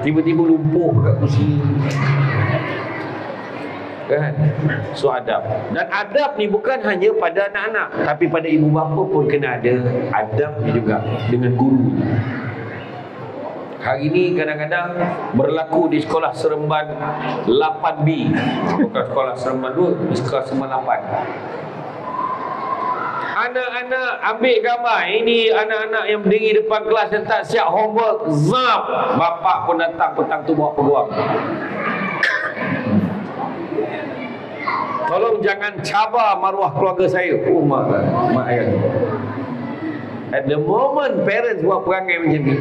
Tiba-tiba lumpuh kat kursi. Kan? So adab. Dan adab ni bukan hanya pada anak-anak, tapi pada ibu bapa pun kena ada adabnya juga dengan guru. Hari ini kadang-kadang berlaku di sekolah Seremban 8B. Bukan sekolah Seremban 2, di sekolah Seremban 8. Anak-anak ambil gambar. Ini anak-anak yang berdiri depan kelas dan tak siap homework. Zap! Bapak pun datang petang tu bawa peguam. Tolong jangan cabar maruah keluarga saya. Oh, mak ayah. At the moment parents buat perangai macam ni,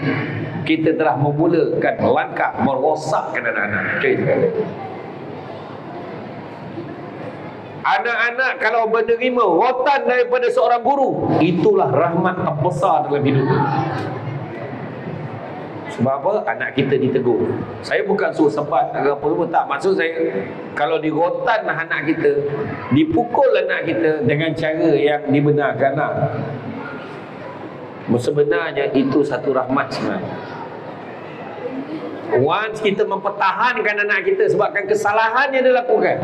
kita telah memulakan langkah merosakkan anak-anak. Anak-anak kalau menerima rotan daripada seorang guru, itulah rahmat terbesar dalam hidup. Sebab apa? Anak kita ditegur. Saya bukan suruh sebat atau apa pun, tak. Maksud saya, kalau dirotan anak kita, dipukul anak kita dengan cara yang dibenarkan lah. Sebenarnya itu satu rahmat sebenarnya. Once kita mempertahankan anak kita sebabkan kesalahan yang dia lakukan,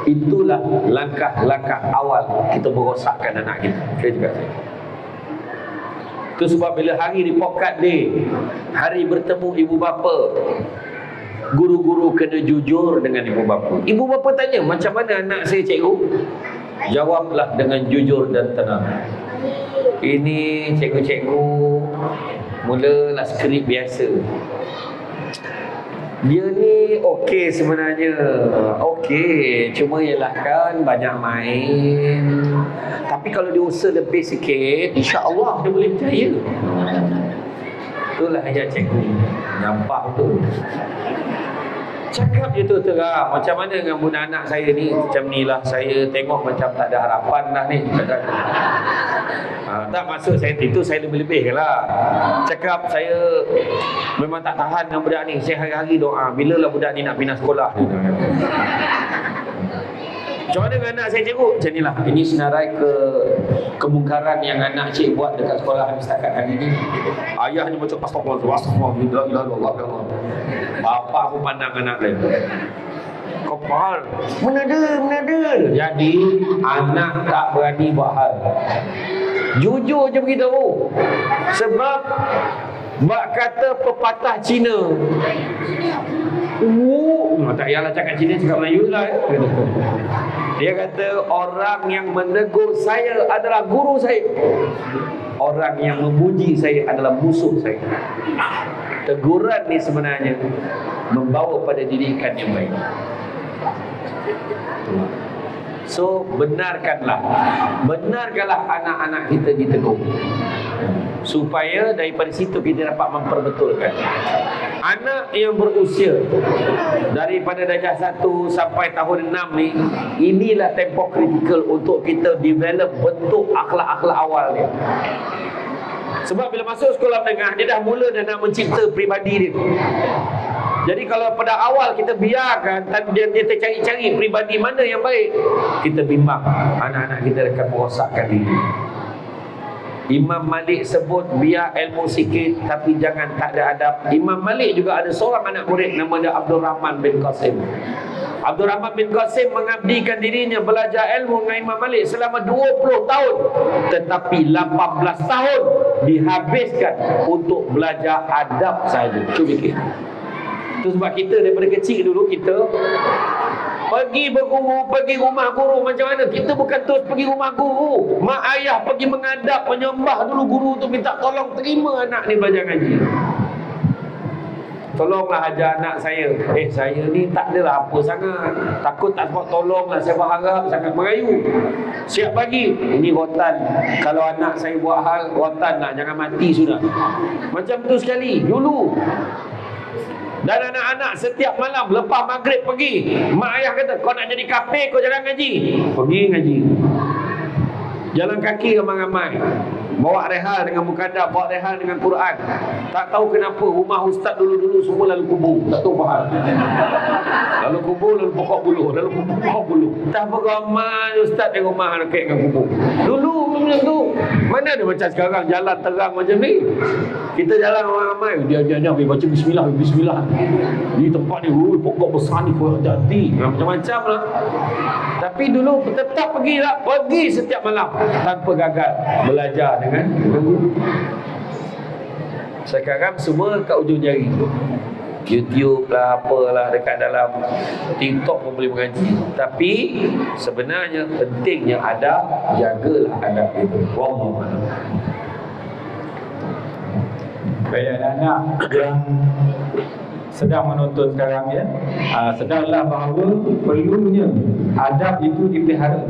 itulah langkah-langkah awal kita merosakkan anak kita. Saya juga saya. Itu sebab bila hari report card day, hari bertemu ibu bapa, guru-guru kena jujur dengan ibu bapa. Ibu bapa tanya, macam mana anak saya cikgu? Jawablah dengan jujur dan tenang. Ini cikgu-cikgu mulalah skrip biasa. Dia ni okey sebenarnya. Okey, cuma ialah kan banyak main. Tapi kalau dia usaha lebih sikit, insya-Allah dia boleh berjaya. Itulah ayat cikgu. Nampak tu. Cakap je tu terang. Macam mana dengan budak anak saya ni? Macam ni lah, saya tengok macam tak ada harapan dah ni. Tak maksud saya itu, saya lebih-lebih lah. Cakap saya memang tak tahan dengan budak ni. Saya hari-hari doa, bilalah budak ni nak pindah sekolah. Macam mana dengan anak saya cikgu? Macam ni lah. Ini senarai kemungkaran yang anak cik buat dekat sekolah setakat hari ni. Ayahnya macam astagfirullah. Bapa pun pandang anak lain. Kau faham? Mana ada. Jadi anak tak berani buat hal. Jujur je beritahu. Sebab bak kata pepatah Cina. Tak payahlah cakap Cina, cakap Melayu lah. Dia kata orang yang menegur saya adalah guru saya. Orang yang memuji saya adalah musuh saya. Teguran ni sebenarnya membawa pada didikan yang baik. So benarkanlah anak-anak kita ditegur, supaya daripada situ kita dapat memperbetulkan. Anak yang berusia daripada darjah 1 sampai tahun 6 ni, inilah tempoh kritikal untuk kita develop bentuk akhlak-akhlak awal dia. Sebab bila masuk sekolah menengah, dia dah mula dah nak mencipta pribadi dia. Jadi kalau pada awal kita biarkan dia tercari-cari pribadi mana yang baik, kita bimbang anak-anak kita akan merosakkan diri. Imam Malik sebut biar ilmu sikit tapi jangan tak ada adab. Imam Malik juga ada seorang anak murid nama dia Abdul Rahman bin Qasim. Abdul Rahman bin Qasim mengabdikan dirinya belajar ilmu dengan Imam Malik selama 20 tahun, tetapi 18 tahun dihabiskan untuk belajar adab saja. Cuba fikir. Itu sebab kita daripada kecil dulu kita Pergi berguru, pergi rumah guru macam mana? Kita bukan terus pergi rumah guru. Mak ayah pergi mengadap, menyembah dulu guru tu, minta tolong terima anak ni belajar ngaji. Tolonglah ajar anak saya. Saya ni tak adalah apa sangat. Takut tak sempat tolonglah. Saya berharap sangat merayu. Siap bagi. Ini rotan. Kalau anak saya buat hal, rotan lah. Jangan mati sudah. Macam tu sekali. Dulu. Dan anak-anak setiap malam lepas maghrib pergi. Mak ayah kata, kau nak jadi kafir, kau jangan ngaji. Pergi ngaji. Jalan kaki ramai-ramai. Bawa rehal dengan mukadab, bawa rehal dengan Quran. Tak tahu kenapa rumah ustaz dulu-dulu semua lalu kubur. Tak tahu faham. Lalu kubur, lalu pokok buluh. Lalu kubur, pokok buluh. Tak apa ramai ustaz di rumah dekat dengan kubur. Dulu macam tu. Mana ada macam sekarang jalan terang macam ni. Kita jalan ramai-ramai. Dia pergi baca bismillah, bismillah. Di tempat ni, pokok besar ni kau hati. Macam-macam lah. Tapi dulu tetap pergilah. Pergi setiap malam. Tanpa gagal. Belajar dengan guru. Sekarang semua kat ujung jari. YouTube lah, apalah dekat dalam TikTok pun boleh mengaji. Tapi sebenarnya pentingnya adab, jagalah adab itu. Wallahu a'lam. Baik anak-anak yang sedang menonton sekarang ya, sedarlah bahawa perlunya adab itu dipelihara.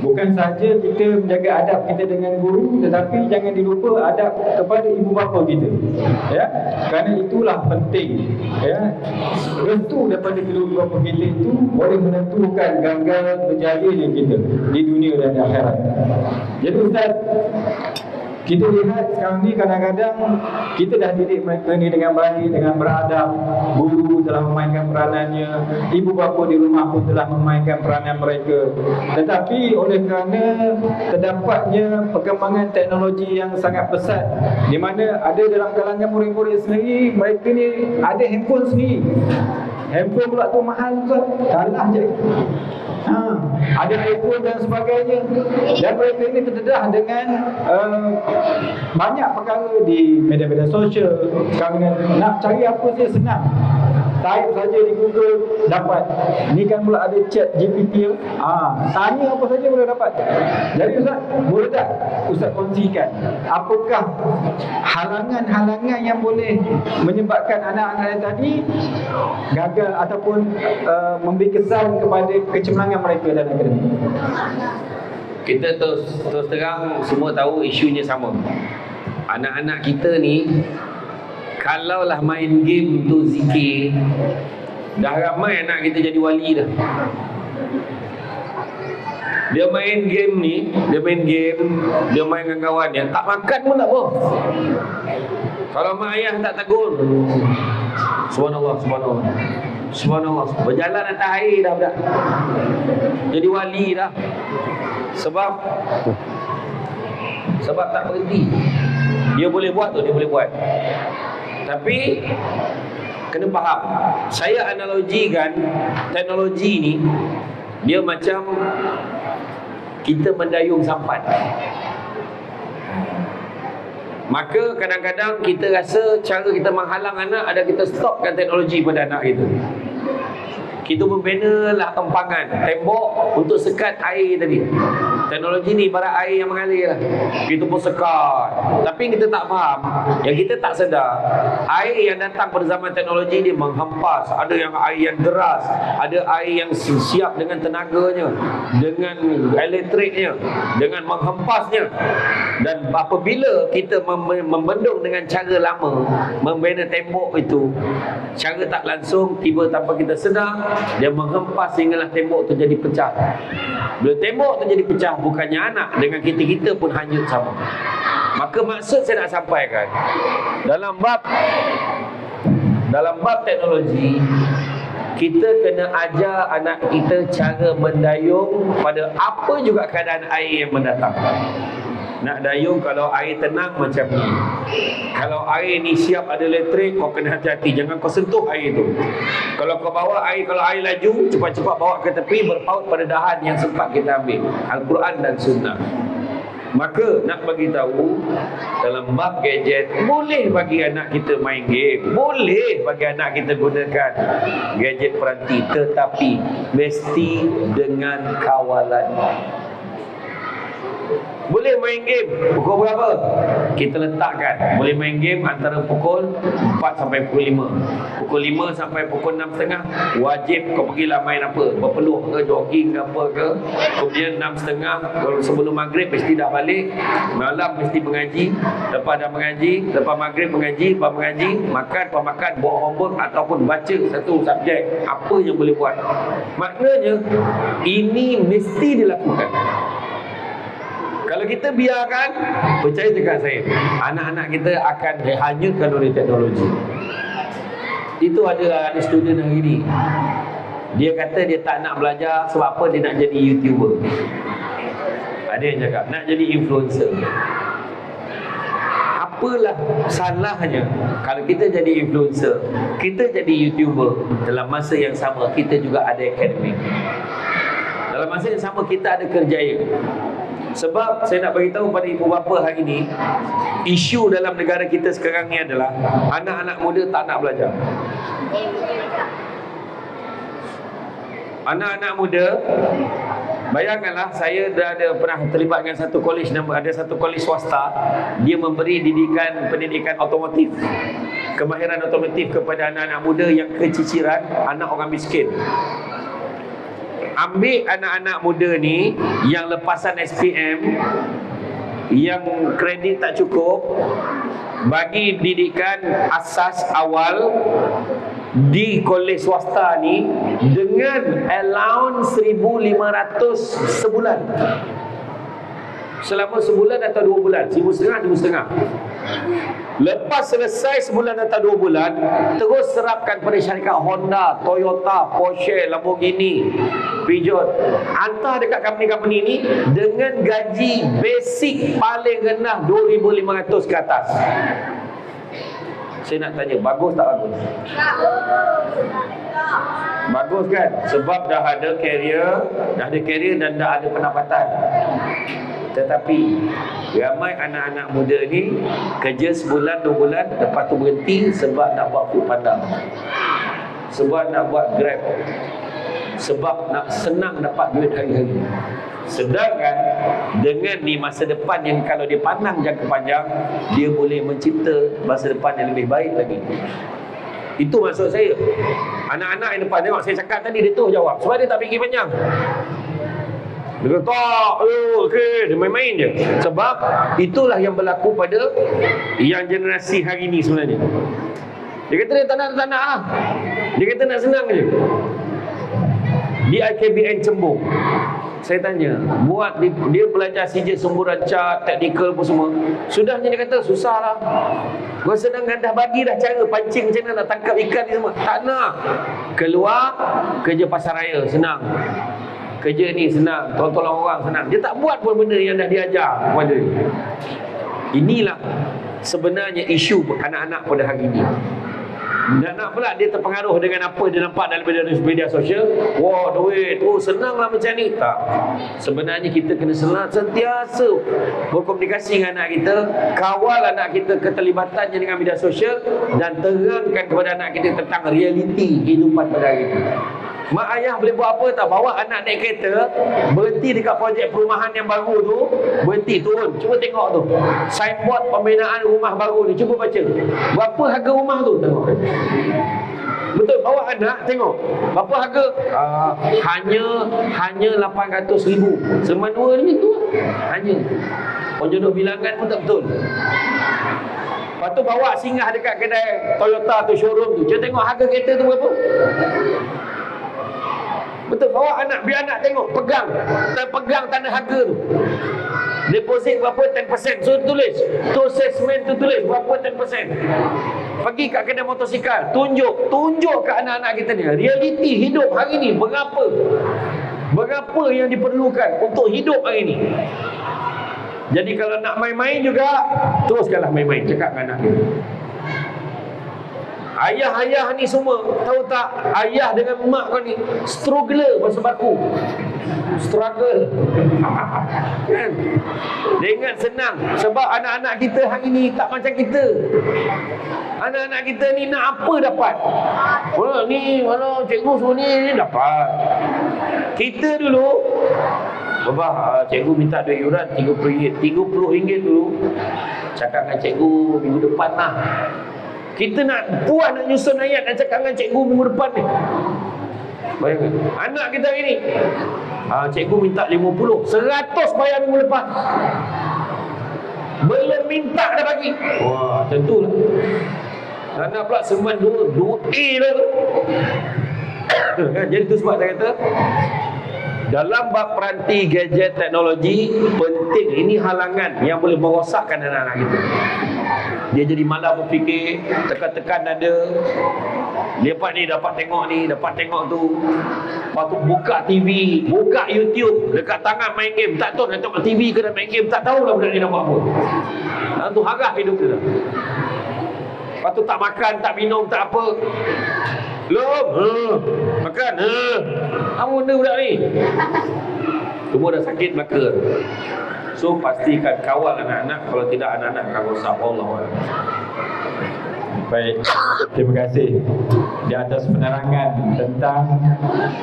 Bukan saja kita menjaga adab kita dengan guru, tetapi jangan dilupa adab kepada ibu bapa kita. Ya, kerana itulah penting. Ya, restu daripada kedua ibu bapa kita itu boleh menentukan gagal berjayanya kita di dunia dan di akhirat. Jadi Ustaz, kita lihat sekarang ni kadang-kadang kita dah didik mereka ni dengan baik, dengan beradab. Guru telah memainkan peranannya, ibu bapa di rumah pun telah memainkan peranan mereka. Tetapi oleh kerana terdapatnya perkembangan teknologi yang sangat pesat, di mana ada dalam kalangan murid-murid sendiri, mereka ni ada handphone sendiri. Handphone pula tu mahal tu, kalah je. Ada iPhone dan sebagainya. Dan mereka ini terdedah dengan banyak perkara di media-media sosial. Kerana nak cari apa saja senang. Type saja di Google, dapat. Ni kan pula ada chat GPT. Tanya apa saja boleh dapat. Jadi Ustaz, boleh tak Ustaz kongsikan apakah halangan-halangan yang boleh menyebabkan anak-anak yang tadi gagal ataupun memberi kesan kepada kecemerlangan mereka dalam akademik? Kita terus terang semua tahu isunya sama. Anak-anak kita ni kalaulah main game tu zikir, dah ramai anak kita jadi wali dah. Dia main game ni, dia main dengan kawan dia, tak makan pun tak apa. Kalau mak ayah tak tegur, subhanallah, subhanallah, subhanallah, berjalan atas air dah budak. Jadi wali dah. Sebab tak berhenti. Dia boleh buat tu, dia boleh buat. Tapi kena faham, saya analogikan teknologi ni dia macam kita mendayung sampan. Maka kadang-kadang kita rasa cara kita menghalang anak adalah kita stopkan teknologi pada anak kita. Kita membina lah empangan, tembok untuk sekat air tadi. Teknologi ni ibarat air yang mengalir lah. Kita pun sekat. Tapi kita tak faham, yang kita tak sedar, air yang datang pada zaman teknologi ni menghempas. Ada yang air yang deras, ada air yang siap dengan tenaganya, dengan elektriknya, dengan menghempasnya. Dan apabila kita membendung dengan cara lama, membina tembok itu, cara tak langsung, tiba tanpa kita sedar, dia menghempas sehinggalah tembok tu jadi pecah. Bila tembok tu jadi pecah, bukannya anak dengan kita pun hanyut sama. Maka maksud saya nak sampaikan, dalam bab teknologi, kita kena ajar anak kita cara mendayung pada apa juga keadaan air yang mendatang. Nak dayung kalau air tenang macam ni. Kalau air ni siap ada elektrik, kau kena hati-hati, jangan kau sentuh air tu. Kalau kau bawa air, kalau air laju, cepat-cepat bawa ke tepi, berpaut pada dahan yang sempat kita ambil, Al-Quran dan Sunnah. Maka nak bagi tahu dalam bab gadget, boleh bagi anak kita main game, boleh bagi anak kita gunakan gadget peranti, tetapi mesti dengan kawalan. Boleh main game pukul berapa? Kita letakkan. Boleh main game antara pukul 4 sampai pukul 5. Pukul 5 sampai pukul 6.30 wajib kau pergilah main apa, berpeluh ke, jogging ke apa ke. Kemudian 6.30 sebelum maghrib mesti dah balik. Malam mesti mengaji. Lepas dah mengaji, lepas maghrib mengaji, lepas mengaji, makan, buat homework ataupun baca satu subjek. Apa yang boleh buat. Maknanya ini mesti dilakukan. Kalau kita biarkan, percaya dekat saya, anak-anak kita akan dihanyutkan oleh teknologi. Itu ada student hari ni, dia kata dia tak nak belajar sebab apa, dia nak jadi YouTuber. Ada yang cakap nak jadi influencer. Apalah salahnya kalau kita jadi influencer, kita jadi YouTuber, dalam masa yang sama kita juga ada akademik, dalam masa yang sama kita ada kerjaya. Sebab saya nak beritahu pada ibu bapa hari ini, isu dalam negara kita sekarang ni adalah anak-anak muda tak nak belajar. Anak-anak muda, bayangkanlah, saya dah ada pernah terlibat dengan satu kolej, ada satu kolej swasta, dia memberi pendidikan otomotif, kemahiran otomotif kepada anak-anak muda yang keciciran, anak orang miskin. Ambil anak-anak muda ni yang lepasan SPM, yang kredit tak cukup, bagi didikan asas awal di kolej swasta ni dengan allowance 1,500 sebulan. Selama sebulan atau 2 bulan, 1,500, 1,500. Lepas selesai sebulan atau 2 bulan, terus serapkan pada syarikat Honda, Toyota, Porsche, Lamborghini, Peugeot. Hantar dekat company-company ni dengan gaji basic paling rendah 2,500 ke atas. Saya nak tanya, bagus tak bagus? Bagus kan? Sebab dah ada career dan dah ada pendapatan. Tetapi ramai anak-anak muda ni kerja sebulan 2 bulan, lepas tu berhenti sebab nak buat food panda, sebab nak buat Grab, sebab nak senang dapat duit hari-hari. Sedangkan dengan ni masa depan yang kalau dia pandang jangka panjang, dia boleh mencipta masa depan yang lebih baik lagi. Itu maksud saya. Anak-anak yang depan tengok saya cakap tadi, dia tu jawab sebab dia tak fikir panjang. Dia kata tak, okay, dia main-main je. Sebab itulah yang berlaku pada yang generasi hari ni sebenarnya. Dia kata dia tak nak lah. Dia kata nak senang je. Di IKBN Cembung, saya tanya, buat dia belajar CJ semburan cat, teknikal pun semua. Sudahnya dia kata susah lah. Gua senang kan, dah bagi dah cara pancing macam mana nak tangkap ikan ni semua. Tak nak. Keluar kerja pasar raya senang. Kerja ni senang, tolong orang senang. Dia tak buat pun benda yang dah diajar kepada dia. Inilah sebenarnya isu anak-anak pada hari ini. Dan nak pula dia terpengaruh dengan apa dia nampak dalam media sosial. Wah, duit, senanglah macam ni. Tak. Sebenarnya kita kena sentiasa berkomunikasi dengan anak kita, kawal anak kita keterlibatannya dengan media sosial, dan terangkan kepada anak kita tentang realiti kehidupan pada hari ini. Mak ayah boleh buat apa tak? Bawa anak naik kereta, berhenti dekat projek perumahan yang baru tu, berhenti, turun, cuba tengok tu signboard pembinaan rumah baru ni, cuba baca berapa harga rumah tu, tengok. Betul, bawa anak tengok berapa harga. Hanya 800,000 Selman 2 ni tu hanya. Penjodoh bilangan pun tak betul. Lepas tu bawa singgah dekat kedai Toyota tu, showroom tu, cuba tengok harga kereta tu berapa. Betul, bawa anak, biar anak tengok, pegang tanda harga tu. Deposit berapa, 10%. So tulis, tu assessment tu tulis berapa 10%. Pergi kat kedai motosikal, tunjuk ke anak-anak kita ni realiti hidup hari ni berapa yang diperlukan untuk hidup hari ni. Jadi kalau nak main-main juga, teruskanlah main-main, cakap dengan anak kita. Ayah-ayah ni semua, tahu tak, ayah dengan mak kau ni struggle bersebatu. Struggle. Kan? Dia ingat senang sebab anak-anak kita hari ni tak macam kita. Anak-anak kita ni nak apa dapat. Kalau ni, kalau cikgu suruh ni dapat. Kita dulu, Abah, cikgu minta duit yuran RM30. RM30 dulu. Cakap dengan cikgu minggu depan lah. Kita nak puas nak nyusun ayat dan cakap dengan cikgu minggu depan ni. Bayangkan, anak kita hari ni, cikgu minta 50, 100 bayar minggu depan. Belum minta dah bagi. Wah, tentulah. Anak pula seman 2A lah tu. Jadi tu sebab saya kata, dalam bab peranti gadget teknologi penting, ini halangan yang boleh merosakkan anak-anak kita. Dia jadi malas berfikir, tekan-tekan dada. Lepas ni dapat tengok ni, dapat tengok tu. Lepas tu buka TV, buka YouTube, dekat tangan main game. Tak tahu nak tengok TV ke nak main game, tak tahulah budak ni nak buat apa. Tu harap hidup dia. Lepas tu tak makan, tak minum, tak apa. Belum? Makan? Apa benda budak ni? Semua dah sakit belaka. So pastikan kawal anak-anak, kalau tidak anak-anak akan rosak. Allah. Baik, terima kasih di atas penerangan tentang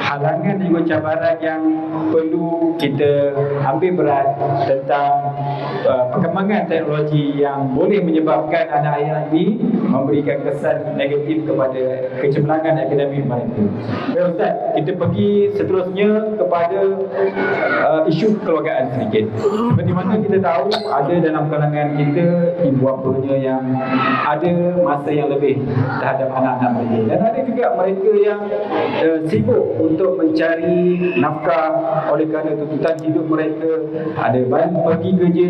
halangan dan juga cabaran yang perlu kita ambil berat tentang perkembangan teknologi yang boleh menyebabkan anak-anak ini memberikan kesan negatif kepada kecemerlangan akademik mereka. Baik Ustaz, kita pergi seterusnya kepada isu kekeluargaan sedikit. Seperti mana kita tahu, ada dalam kalangan kita ibu bapanya yang ada masa yang lebih terhadap anak-anak mereka, dan ada juga mereka yang sibuk untuk mencari nafkah oleh kerana tuntutan hidup mereka. Ada pergi kerja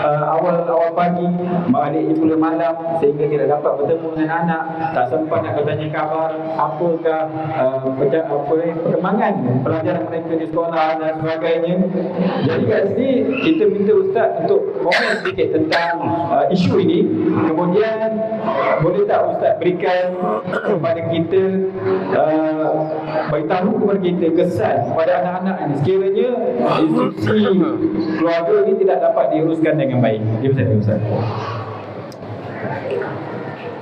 awal pagi, balik pula malam, sehingga tidak dapat bertemu dengan anak, tak sempat nak bertanya khabar apakah perkembangan pelajaran mereka di sekolah dan sebagainya. Jadi kat sini kita minta Ustaz untuk komen sedikit tentang isu ini. Kemudian boleh tak Ustaz berikan kepada kita, beritahu kepada kita kesan kepada anak-anak ini sekiranya institusi keluarga ini tidak dapat diuruskan dengan baik. Dia Ustaz.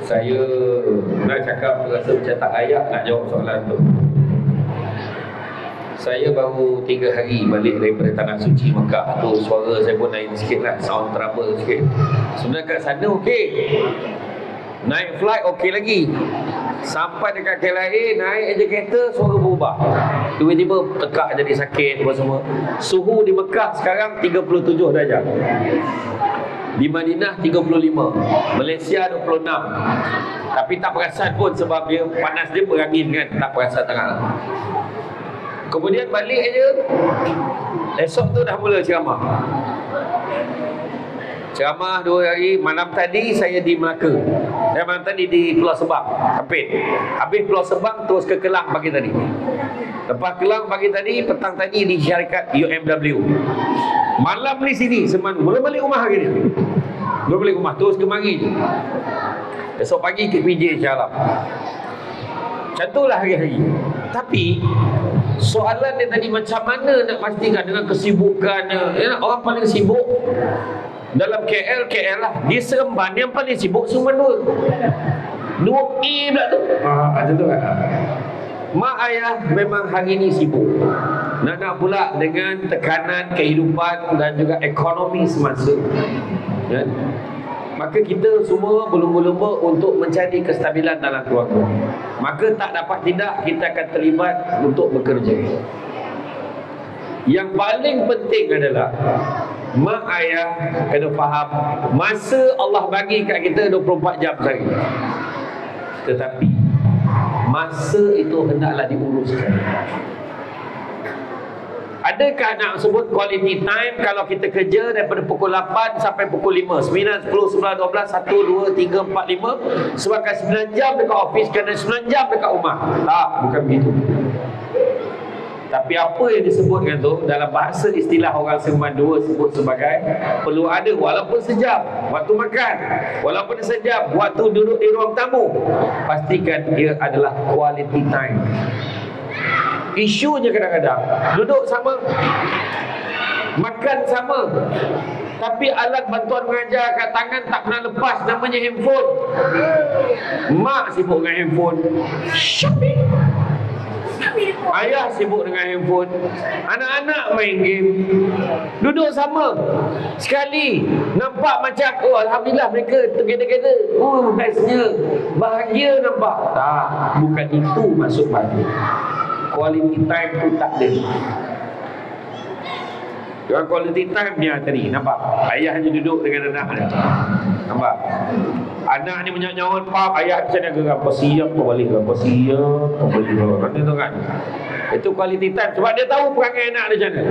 Saya nak cakap, rasa macam tak layak nak jawab soalan tu. Saya baru 3 hari balik daripada Tanah Suci Mekah tu, suara saya pun naik sikit lah, sound trouble sikit. Sebenarnya kat sana okey, naik flight okey lagi. Sampai dekat KLIA, naik je kereta, suara berubah. Tiba-tiba tekak jadi sakit apa semua. Suhu di Mekah sekarang 37 darjah. Di Madinah 35, Malaysia 26. Tapi tak perasan pun sebab dia panas, dia berangin kan, tak perasan sangat. Kemudian balik je, esok tu dah mula ceramah. Ceramah 2 hari. Malam tadi saya di Melaka, dan malam tadi di Pulau Sebang, Kapit. Habis Pulau Sebang terus ke Kelang pagi tadi. Lepas Kelang pagi tadi, petang tadi di syarikat UMW. Malam ni sini Semanu. Belum balik rumah hari ni. Belum balik rumah, terus ke mari je. Esok pagi ke PJ insyaAllah. Macam itulah hari-hari. Tapi soalan dia tadi, macam mana nak pastikan dengan kesibukannya. Orang paling sibuk dalam KL lah. Di Seremban yang paling sibuk Seremban 2 pula tu. Macam tu kan. Mak ayah memang hari ni sibuk. Nak pula dengan tekanan kehidupan dan juga ekonomi semasa. Ya? Maka kita semua berlumba-lumba untuk mencari kestabilan dalam keluarga. Maka tak dapat tidak, kita akan terlibat untuk bekerja. Yang paling penting adalah mak ayah kena faham, masa Allah bagi kat kita 24 jam sehari. Tetapi masa itu hendaklah diuruskan. Adakah nak sebut quality time kalau kita kerja daripada pukul 8 sampai pukul 5, 9, 10, 11, 12, 1, 2, 3, 4, 5, sebabkan 9 jam dekat office kena 9 jam dekat rumah? Tak, bukan begitu. Tapi apa yang disebutkan tu dalam bahasa istilah orang Seremban 2 sebut sebagai perlu ada walaupun sejam waktu makan, walaupun sejam waktu duduk di ruang tamu, pastikan ia adalah quality time. Isunya kadang-kadang duduk sama, makan sama, tapi alat bantuan mengajar kat tangan tak pernah lepas, namanya handphone. Mak sibuk dengan handphone, ayah sibuk dengan handphone, anak-anak main game, duduk sama. Sekali nampak macam oh alhamdulillah mereka together, oh bestnya, bahagia nampak. Tak, bukan itu maksud bahagia. Quality time tu tak ada. Yang quality time dia tadi, nampak? Ayah je duduk dengan anak dia. Nampak? Anak ni menyaut-nyaut, pap, ayah macam mana gerak? Kau siap, kau balik ke? Kau siap, kau balik ke? Kan tu kan? Itu quality time. Sebab dia tahu perangai anak dia macam mana.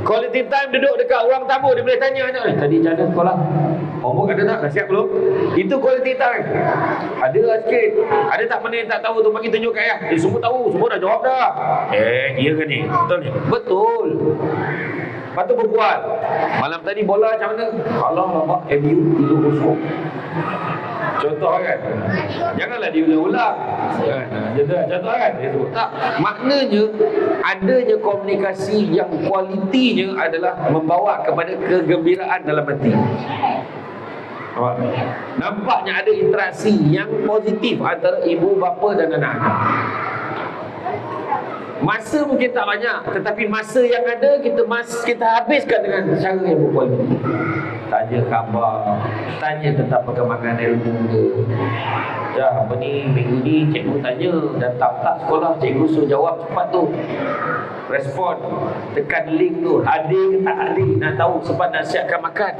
Quality time duduk dekat ruang tamu, dia boleh tanya anak ni, tadi macam mana sekolah? Homework ada tak? Dah siap belum? Itu quality time. Ada lah sikit. Ada tak mana yang tak tahu tu, bagi tunjuk kat ayah. Semua tahu, semua dah jawab dah. Iya ke ni? Betul ni? Betul. Lepas tu berbual. Malam tadi bola macam mana? Allah lama MU 3-0. Contoh kan? Janganlah diulang-ulang. Contoh kan? Dia sebut tak. Maknanya adanya komunikasi yang kualitinya adalah membawa kepada kegembiraan dalam hati. Nampaknya ada interaksi yang positif antara ibu bapa dan anak-anak. Masa mungkin tak banyak, tetapi masa yang ada kita habiskan dengan cara yang berkualiti. Tanya khabar, tanya tentang perkembangan ilmu ke. Ya, apa ni, minggu ni cikgu tanya dan tak sekolah, cikgu suruh jawab cepat tu. Respon, tekan link tu, hadir ke tak hadir, nak tahu sempat nak siapkan makan.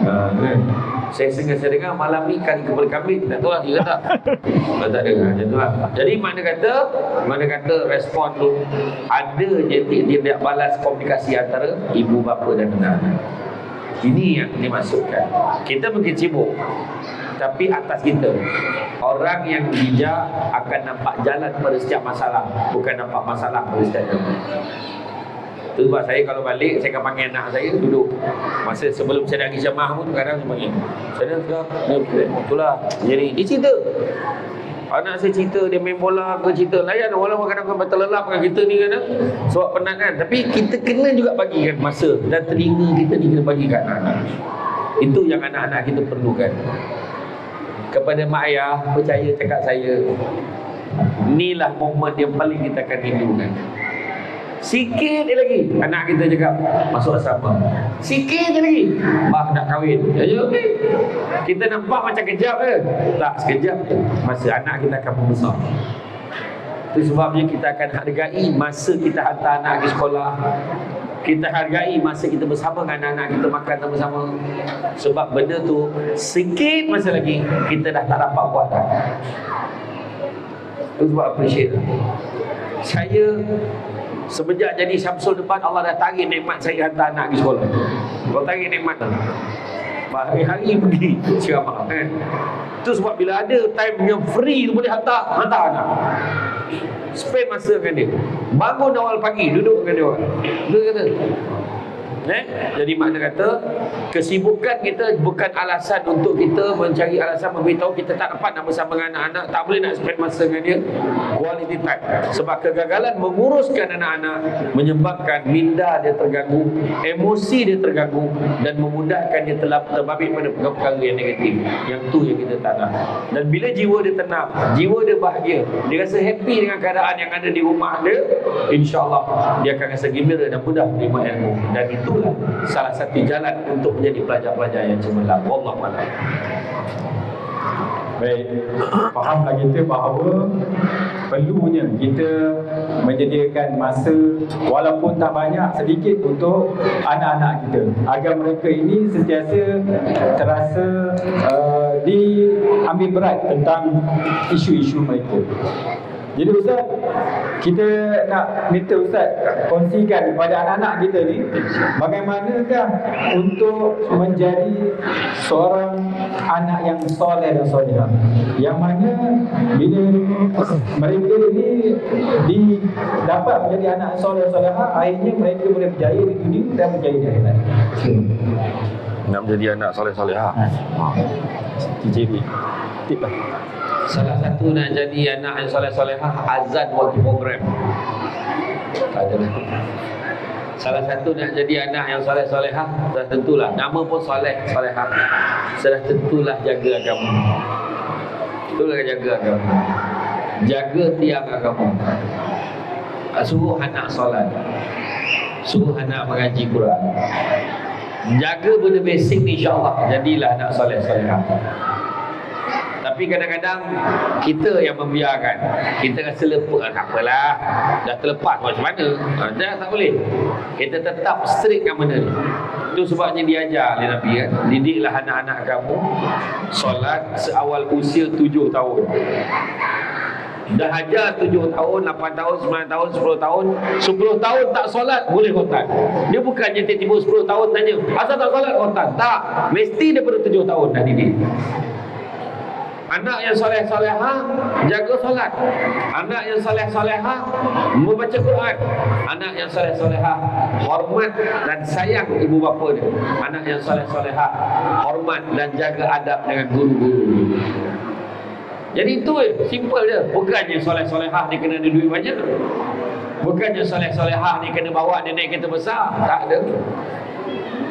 Kan? Saya dengar malam ni kali kepala kambing, tak tahu lah dia tak. Tak ada, macam tu lah. Jadi mana kata respon tu ada je dia balas komunikasi antara ibu bapa dan anak-anak. Ini yang dimaksudkan. Kita mungkin sibuk, tapi atas kita, orang yang bijak akan nampak jalan pada setiap masalah, bukan nampak masalah pada setiap jalan. Itu sebab saya kalau balik, saya akan panggil anak saya duduk. Masa sebelum saya nak pergi jemaah pun kadang saya panggil. Saya dah itulah. Jadi dia cerita. Anak saya cerita dia main bola ke, cerita layan walaupun kadang-kadang terlelap kan kita ni kan, sebab penat kan, tapi kita kena juga bagikan masa dan telinga kita ni kena bagikan anak-anak. Itu yang anak-anak kita perlukan. Kepada mak ayah, percaya cakap saya, inilah momen yang paling kita akan rindukan. Sikit je lagi anak kita cakap masuk asrama, sikit je lagi bah nak kahwin. Ya okey. Kita nampak macam kejap ke? Tak, sekejap je. Masa anak kita akan membesar. Itu sebabnya kita akan hargai masa kita hantar anak ke sekolah. Kita hargai masa kita bersama dengan anak-anak kita makan bersama. Sebab benda tu sikit masa lagi kita dah tak dapat buat dah. Itu sebab appreciate. Saya semenjak jadi Syamsul Depan, Allah dah tarik nikmat saya hantar anak pergi sekolah. Kalau tarik nikmat tu hari-hari pergi ceramah kan. Itu sebab bila ada time yang free tu boleh hantar anak. Spend masa dengan dia. Bangun awal pagi, duduk dengan dia orang. Dia kata jadi makna kata kesibukan kita bukan alasan untuk kita mencari alasan memberitahu kita tak dapat nak bersama dengan anak-anak, tak boleh nak spend masa dengan dia. Quality time. Sebab kegagalan menguruskan anak-anak menyebabkan minda dia terganggu, emosi dia terganggu dan memudahkan dia terbabit pada perkara-perkara yang negatif. Yang tu yang kita tak nak. Dan bila jiwa dia tenang, jiwa dia bahagia, dia rasa happy dengan keadaan yang ada di rumah dia, insya-Allah dia akan rasa gembira dan mudah menerima ilmu. Dan itu salah satu jalan untuk menjadi pelajar-pelajar yang cemerlang. Wallahu a'lam. Baik, fahamlah kita bahawa perlunya kita menyediakan masa walaupun tak banyak, sedikit untuk anak-anak kita agar mereka ini sentiasa terasa diambil berat tentang isu-isu mereka. Jadi Ustaz, kita nak minta Ustaz kongsikan kepada anak-anak kita ni bagaimanakah untuk menjadi seorang anak yang soleh dan solehah, yang mana bila mereka ni dapat menjadi anak soleh dan solehah, akhirnya mereka boleh berjaya di dunia dan berjaya di akhirat. Nak menjadi anak soleh-solehah. Jadi tip lah. Salah satu nak jadi anak yang soleh-solehah, azan waktu program. Tak ada lah. Salah satu nak jadi anak yang soleh-solehah, sudah tentulah nama pun soleh-solehah, sudah tentulah jaga agama. Itulah jaga agama. Jaga tiang agama. Suruh anak solat, suruh anak mengaji Quran. Jaga benda basic ni, insya-Allah jadilah anak soleh-solehah. Tapi kadang-kadang kita yang membiarkan. Kita rasa lepas, tak apalah, dah terlepas macam mana. Dah tak boleh. Kita tetap straight kan benda ni. Itu sebabnya diajar oleh Nabi kan. Didiklah anak-anak kamu solat seawal usia 7 tahun. Dah ajar 7 tahun, 8 tahun, 9 tahun, 10 tahun 10 tahun tak solat, boleh khotan. Dia bukannya tiba-tiba 10 tahun tanya, asal tak solat khotan? Tak, mesti daripada 7 tahun dah didik. Anak yang soleh-solehah jaga solat. Anak yang soleh-solehah membaca Quran. Anak yang soleh-solehah hormat dan sayang ibu bapa dia. Anak yang soleh-solehah hormat dan jaga adab dengan guru-guru. Jadi itu simple je. Bukannya soleh-solehah ni kena ada duit banyak. Bukannya soleh-solehah ni kena bawa dia naik kereta besar. Tak ada.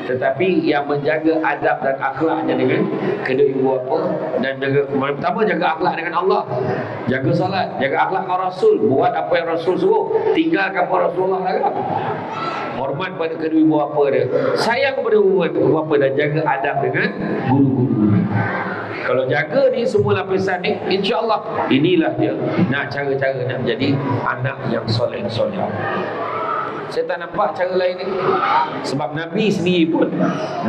Tetapi yang menjaga adab dan akhlaknya dengan kedua ibu bapa, dan jaga, pertama jaga akhlak dengan Allah, jaga salat, jaga akhlak dengan Rasul, buat apa yang Rasul suruh, tinggalkan apa Rasulullah larang, hormat pada kedua ibu bapa dia, sayang kepada ibu bapa, dan jaga adab dengan guru-guru. Kalau jaga ni semua lapisan ni, insya-Allah inilah dia nak cara-cara nak menjadi anak yang soleh-soleh. Saya tak nampak cara lain ni. Sebab Nabi sendiri pun,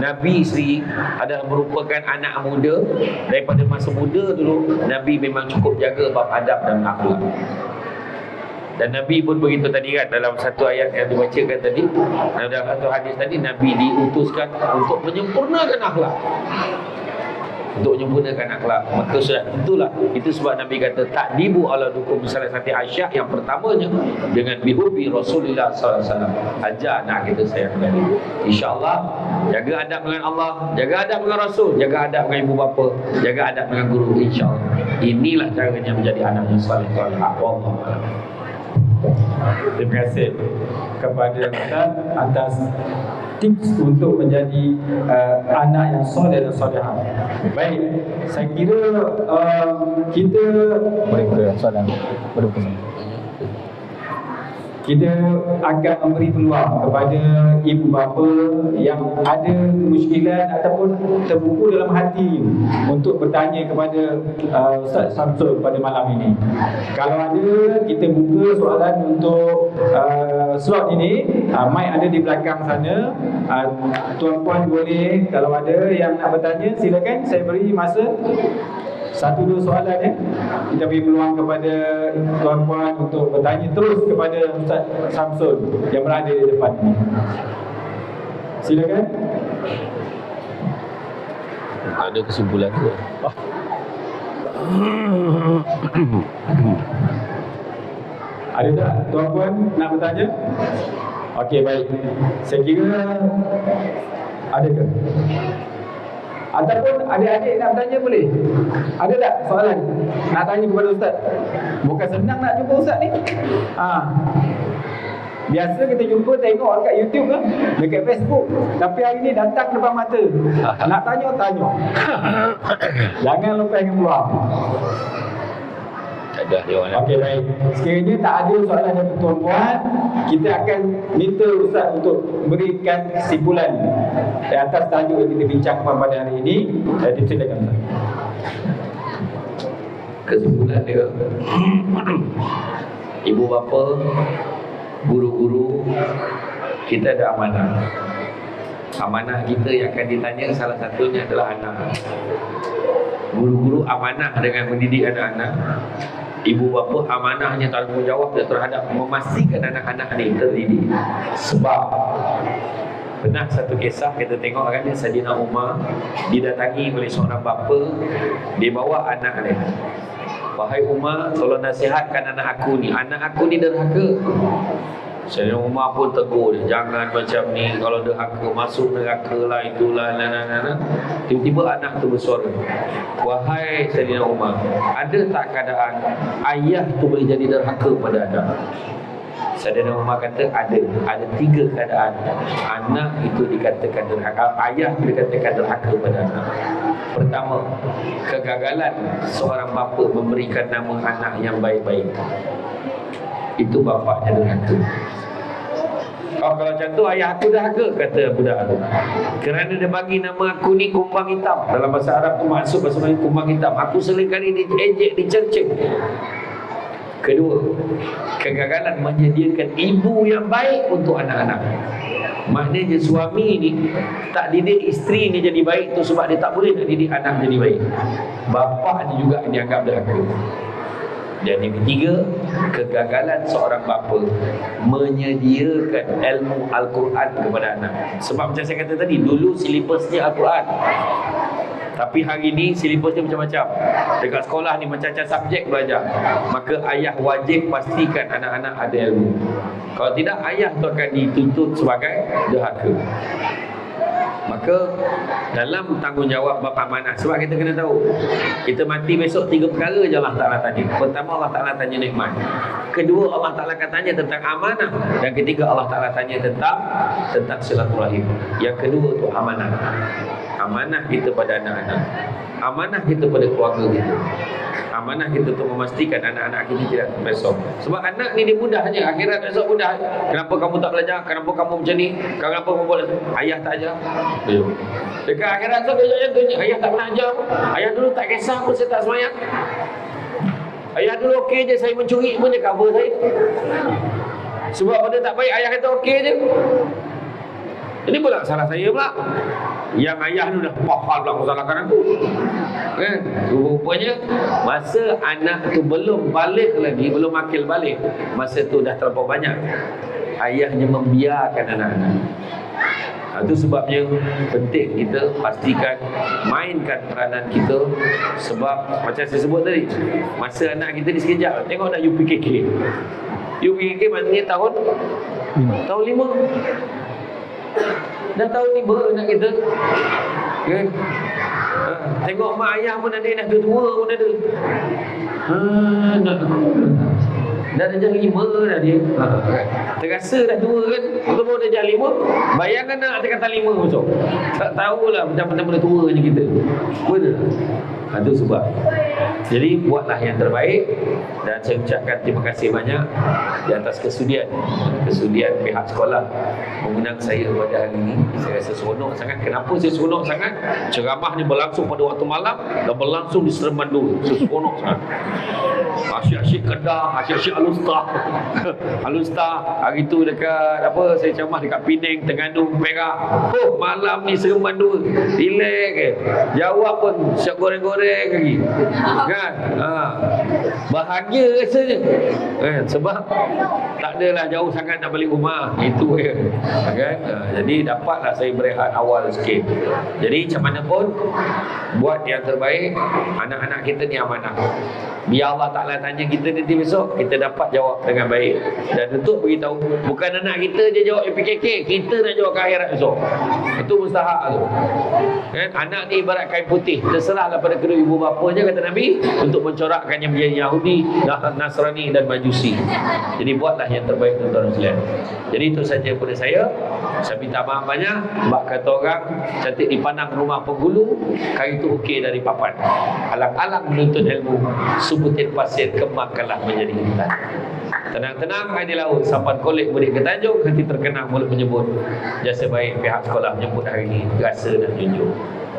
Nabi sendiri adalah merupakan anak muda. Daripada masa muda dulu, Nabi memang cukup jaga bab adab dan akhlak. Dan Nabi pun begitu tadi kan, dalam satu ayat yang dibacakan tadi, dalam satu hadis tadi, Nabi diutuskan untuk menyempurnakan akhlak, untuk menyempurnakan akhlak. Maka sudah tentulah, itu sebab Nabi kata takdibu ala dukum salah satu asyah, yang pertamanya dengan bihubi Rasulullah SAW. Ajar anak kita sayang Nabi. InsyaAllah jaga adab dengan Allah, jaga adab dengan Rasul, jaga adab dengan ibu bapa, jaga adab dengan guru. InsyaAllah inilah caranya menjadi anak yang saleh-saleh. Wallahu. Terima kasih kepada Ustaz atas tips untuk menjadi anak yang soleh dan solehah. Baik, saya kira kita boleh soalan. Kita akan memberi peluang kepada ibu bapa yang ada muskilan ataupun terbuku dalam hati untuk bertanya kepada Ustaz Samsul pada malam ini. Kalau ada, kita buka soalan untuk slot ini. Mic ada di belakang sana. Tuan-puan boleh, kalau ada yang nak bertanya, silakan. Saya beri masa 1-2 soalan ya. Kita beri peluang kepada tuan-puan untuk bertanya terus kepada Ustaz Samsul yang berada di depan ini. Silakan. Ada kesimpulan ke? Ada tak tuan-puan nak bertanya? Okey, baik. Saya kira ada ke? Ataupun adik-adik nak bertanya boleh? Ada tak soalan nak tanya kepada Ustaz? Bukan senang nak jumpa Ustaz ni. Biasa kita jumpa tengok dekat YouTube ke, dekat Facebook. Tapi hari ni datang depan mata. Nak tanya. Jangan lepaskan peluang. Ada dia orang. Okey, baik. Sekiranya tak ada soalan dari tuan-puan, kita akan minta Ustaz untuk berikan kesimpulan atas tajuk yang kita bincangkan pada hari ini. Silakan Ustaz. Kesimpulan dia, ibu bapa, guru-guru, kita ada amanah. Amanah kita yang akan ditanya salah satunya adalah anak. Guru-guru amanah dengan mendidik anak-anak. Ibu bapa amanahnya, tanggungjawab dia terhadap memastikan anak-anak ni terdidik. Sebab pernah satu kisah kita tengok kan, Saidina Umar didatangi oleh seorang bapa, dia bawa anak dia. Wahai Umar, tolong nasihatkan anak aku ni derhaka. Saidina Umar pun tegur dia, jangan macam ni, kalau derhaka masuk neraka lah, itulah Tiba-tiba anak tu bersuara, wahai Saidina Umar, ada tak keadaan ayah tu boleh jadi derhaka pada anak? Saidina Umar kata ada 3 keadaan anak itu dikatakan derhaka, ayah itu dikatakan derhaka pada anak. Pertama, kegagalan seorang bapa memberikan nama anak yang baik-baik, itu bapaknya derhaka. Kalau macam tu, ayah aku derhaka, kata budak tu, kerana dia bagi nama aku ni kumbang hitam. Dalam bahasa Arab tu maksud kumbang hitam. Aku seringkali diejek, dicercik. Kedua, kegagalan menyediakan ibu yang baik untuk anak-anak. Maknanya suami ni tak didik isteri ni jadi baik tu sebab dia tak boleh nak didik anak jadi baik. Bapa ni juga dianggap derhaka. Dan yang ketiga, kegagalan seorang bapa menyediakan ilmu Al-Quran kepada anak. Sebab macam saya kata tadi, dulu silibusnya Al-Quran, tapi hari ni silibusnya macam-macam. Dekat sekolah ni macam-macam subjek belajar. Maka ayah wajib pastikan anak-anak ada ilmu. Kalau tidak, ayah tu akan dituntut sebagai derhaka. Maka dalam tanggungjawab bab amanah, sebab kita kena tahu, kita mati besok 3 perkara je Allah Ta'ala tanya. Pertama, Allah Ta'ala tanya nikmat. Kedua, Allah Ta'ala akan tanya tentang amanah. Dan ketiga, Allah Ta'ala tanya tentang silaturahim. Yang kedua tu amanah. Amanah kita pada anak-anak, amanah kita pada keluarga kita, amanah kita untuk memastikan anak-anak kita tidak terpesong. Sebab anak ni dia mudah je, akhirat besok mudah. Kenapa kamu tak belajar? Kenapa kamu macam ni? Kenapa kamu boleh? Ayah tak ajar. Dekat akhirat tu dia tanya, ayah tak pernah ajar. Ayah dulu tak kisah pun saya tak semayang. Ayah dulu okey je, saya mencuri pun dia cover saya. Sebab benda tak baik, ayah kata okey je. Ini pula salah saya pula. Yang ayah tu dah pahal pula menyalahkan aku. Kan? Rupanya masa anak tu belum balik lagi, belum akil balik, masa tu dah terlalu banyak ayahnya membiarkan anak-anak. Itu sebabnya penting kita pastikan mainkan peranan kita. Sebab macam saya sebut tadi, masa anak kita ni sekejap. Tengok dah UPKK. UPKK maknanya tahun 5. Dah tahun 5 anak kita kan? Tengok mak ayah pun ada, dah tua pun ada. Dah darjah 5 dah dia. Terasa dah tua kan. Kita baru darjah 5. Bayangkan nak kata 5 masuk. Tak tahulah benda-benda tua je kita. Betul. Itu sebab. Jadi buatlah yang terbaik. Dan saya ucapkan terima kasih banyak di atas kesudian pihak sekolah mengundang saya pada hari ini. Saya rasa seronok sangat. Kenapa saya seronok sangat? Ceramah ni berlangsung pada waktu malam dan berlangsung di Seremandul. Seronok sangat. Asyik-asyik Kedah, asyik-asyik Alustah. Alustah hari tu dekat apa, saya ceramah dekat Penang, Terengganu, Perak. Oh, malam ni Seremandul. Relax ke. Jawab pun siap goreng-goreng lagi. Kan? Bahagia rasanya. Sebab tak adalah jauh sangat nak balik rumah. Itu je. Kan? Jadi dapatlah saya berehat awal sikit. Jadi macam mana pun buat yang terbaik. Anak-anak kita ni amanah. Biar Allah Ta'ala tanya kita nanti besok, kita dapat jawab dengan baik. Dan untuk beritahu, bukan anak kita je jawab PKK, kita nak jawab ke akhirat besok. Itu mustahak tu. Kan? Anak ni ibarat kain putih, terserahlah pada kedua ibu bapanya, kata Nabi, untuk mencorakkan yang menjadi Yahudi, Nasrani dan Majusi. Jadi buatlah yang terbaik tuan-tuan sekalian. Jadi itu saja daripada saya. Saya minta maaf banyak. Bak kata orang, cantik dipandang rumah penghulu, kali itu okey dari papan. Alang-alang menuntut ilmu, sebutir pasir kemakanlah menjadi intan. Tenang-tenang air di laut, sampan kolek mudik ke Tanjung, hati terkenang mulut menyebut. Jasa baik pihak sekolah menyebut hari ini, rasa dan junjung.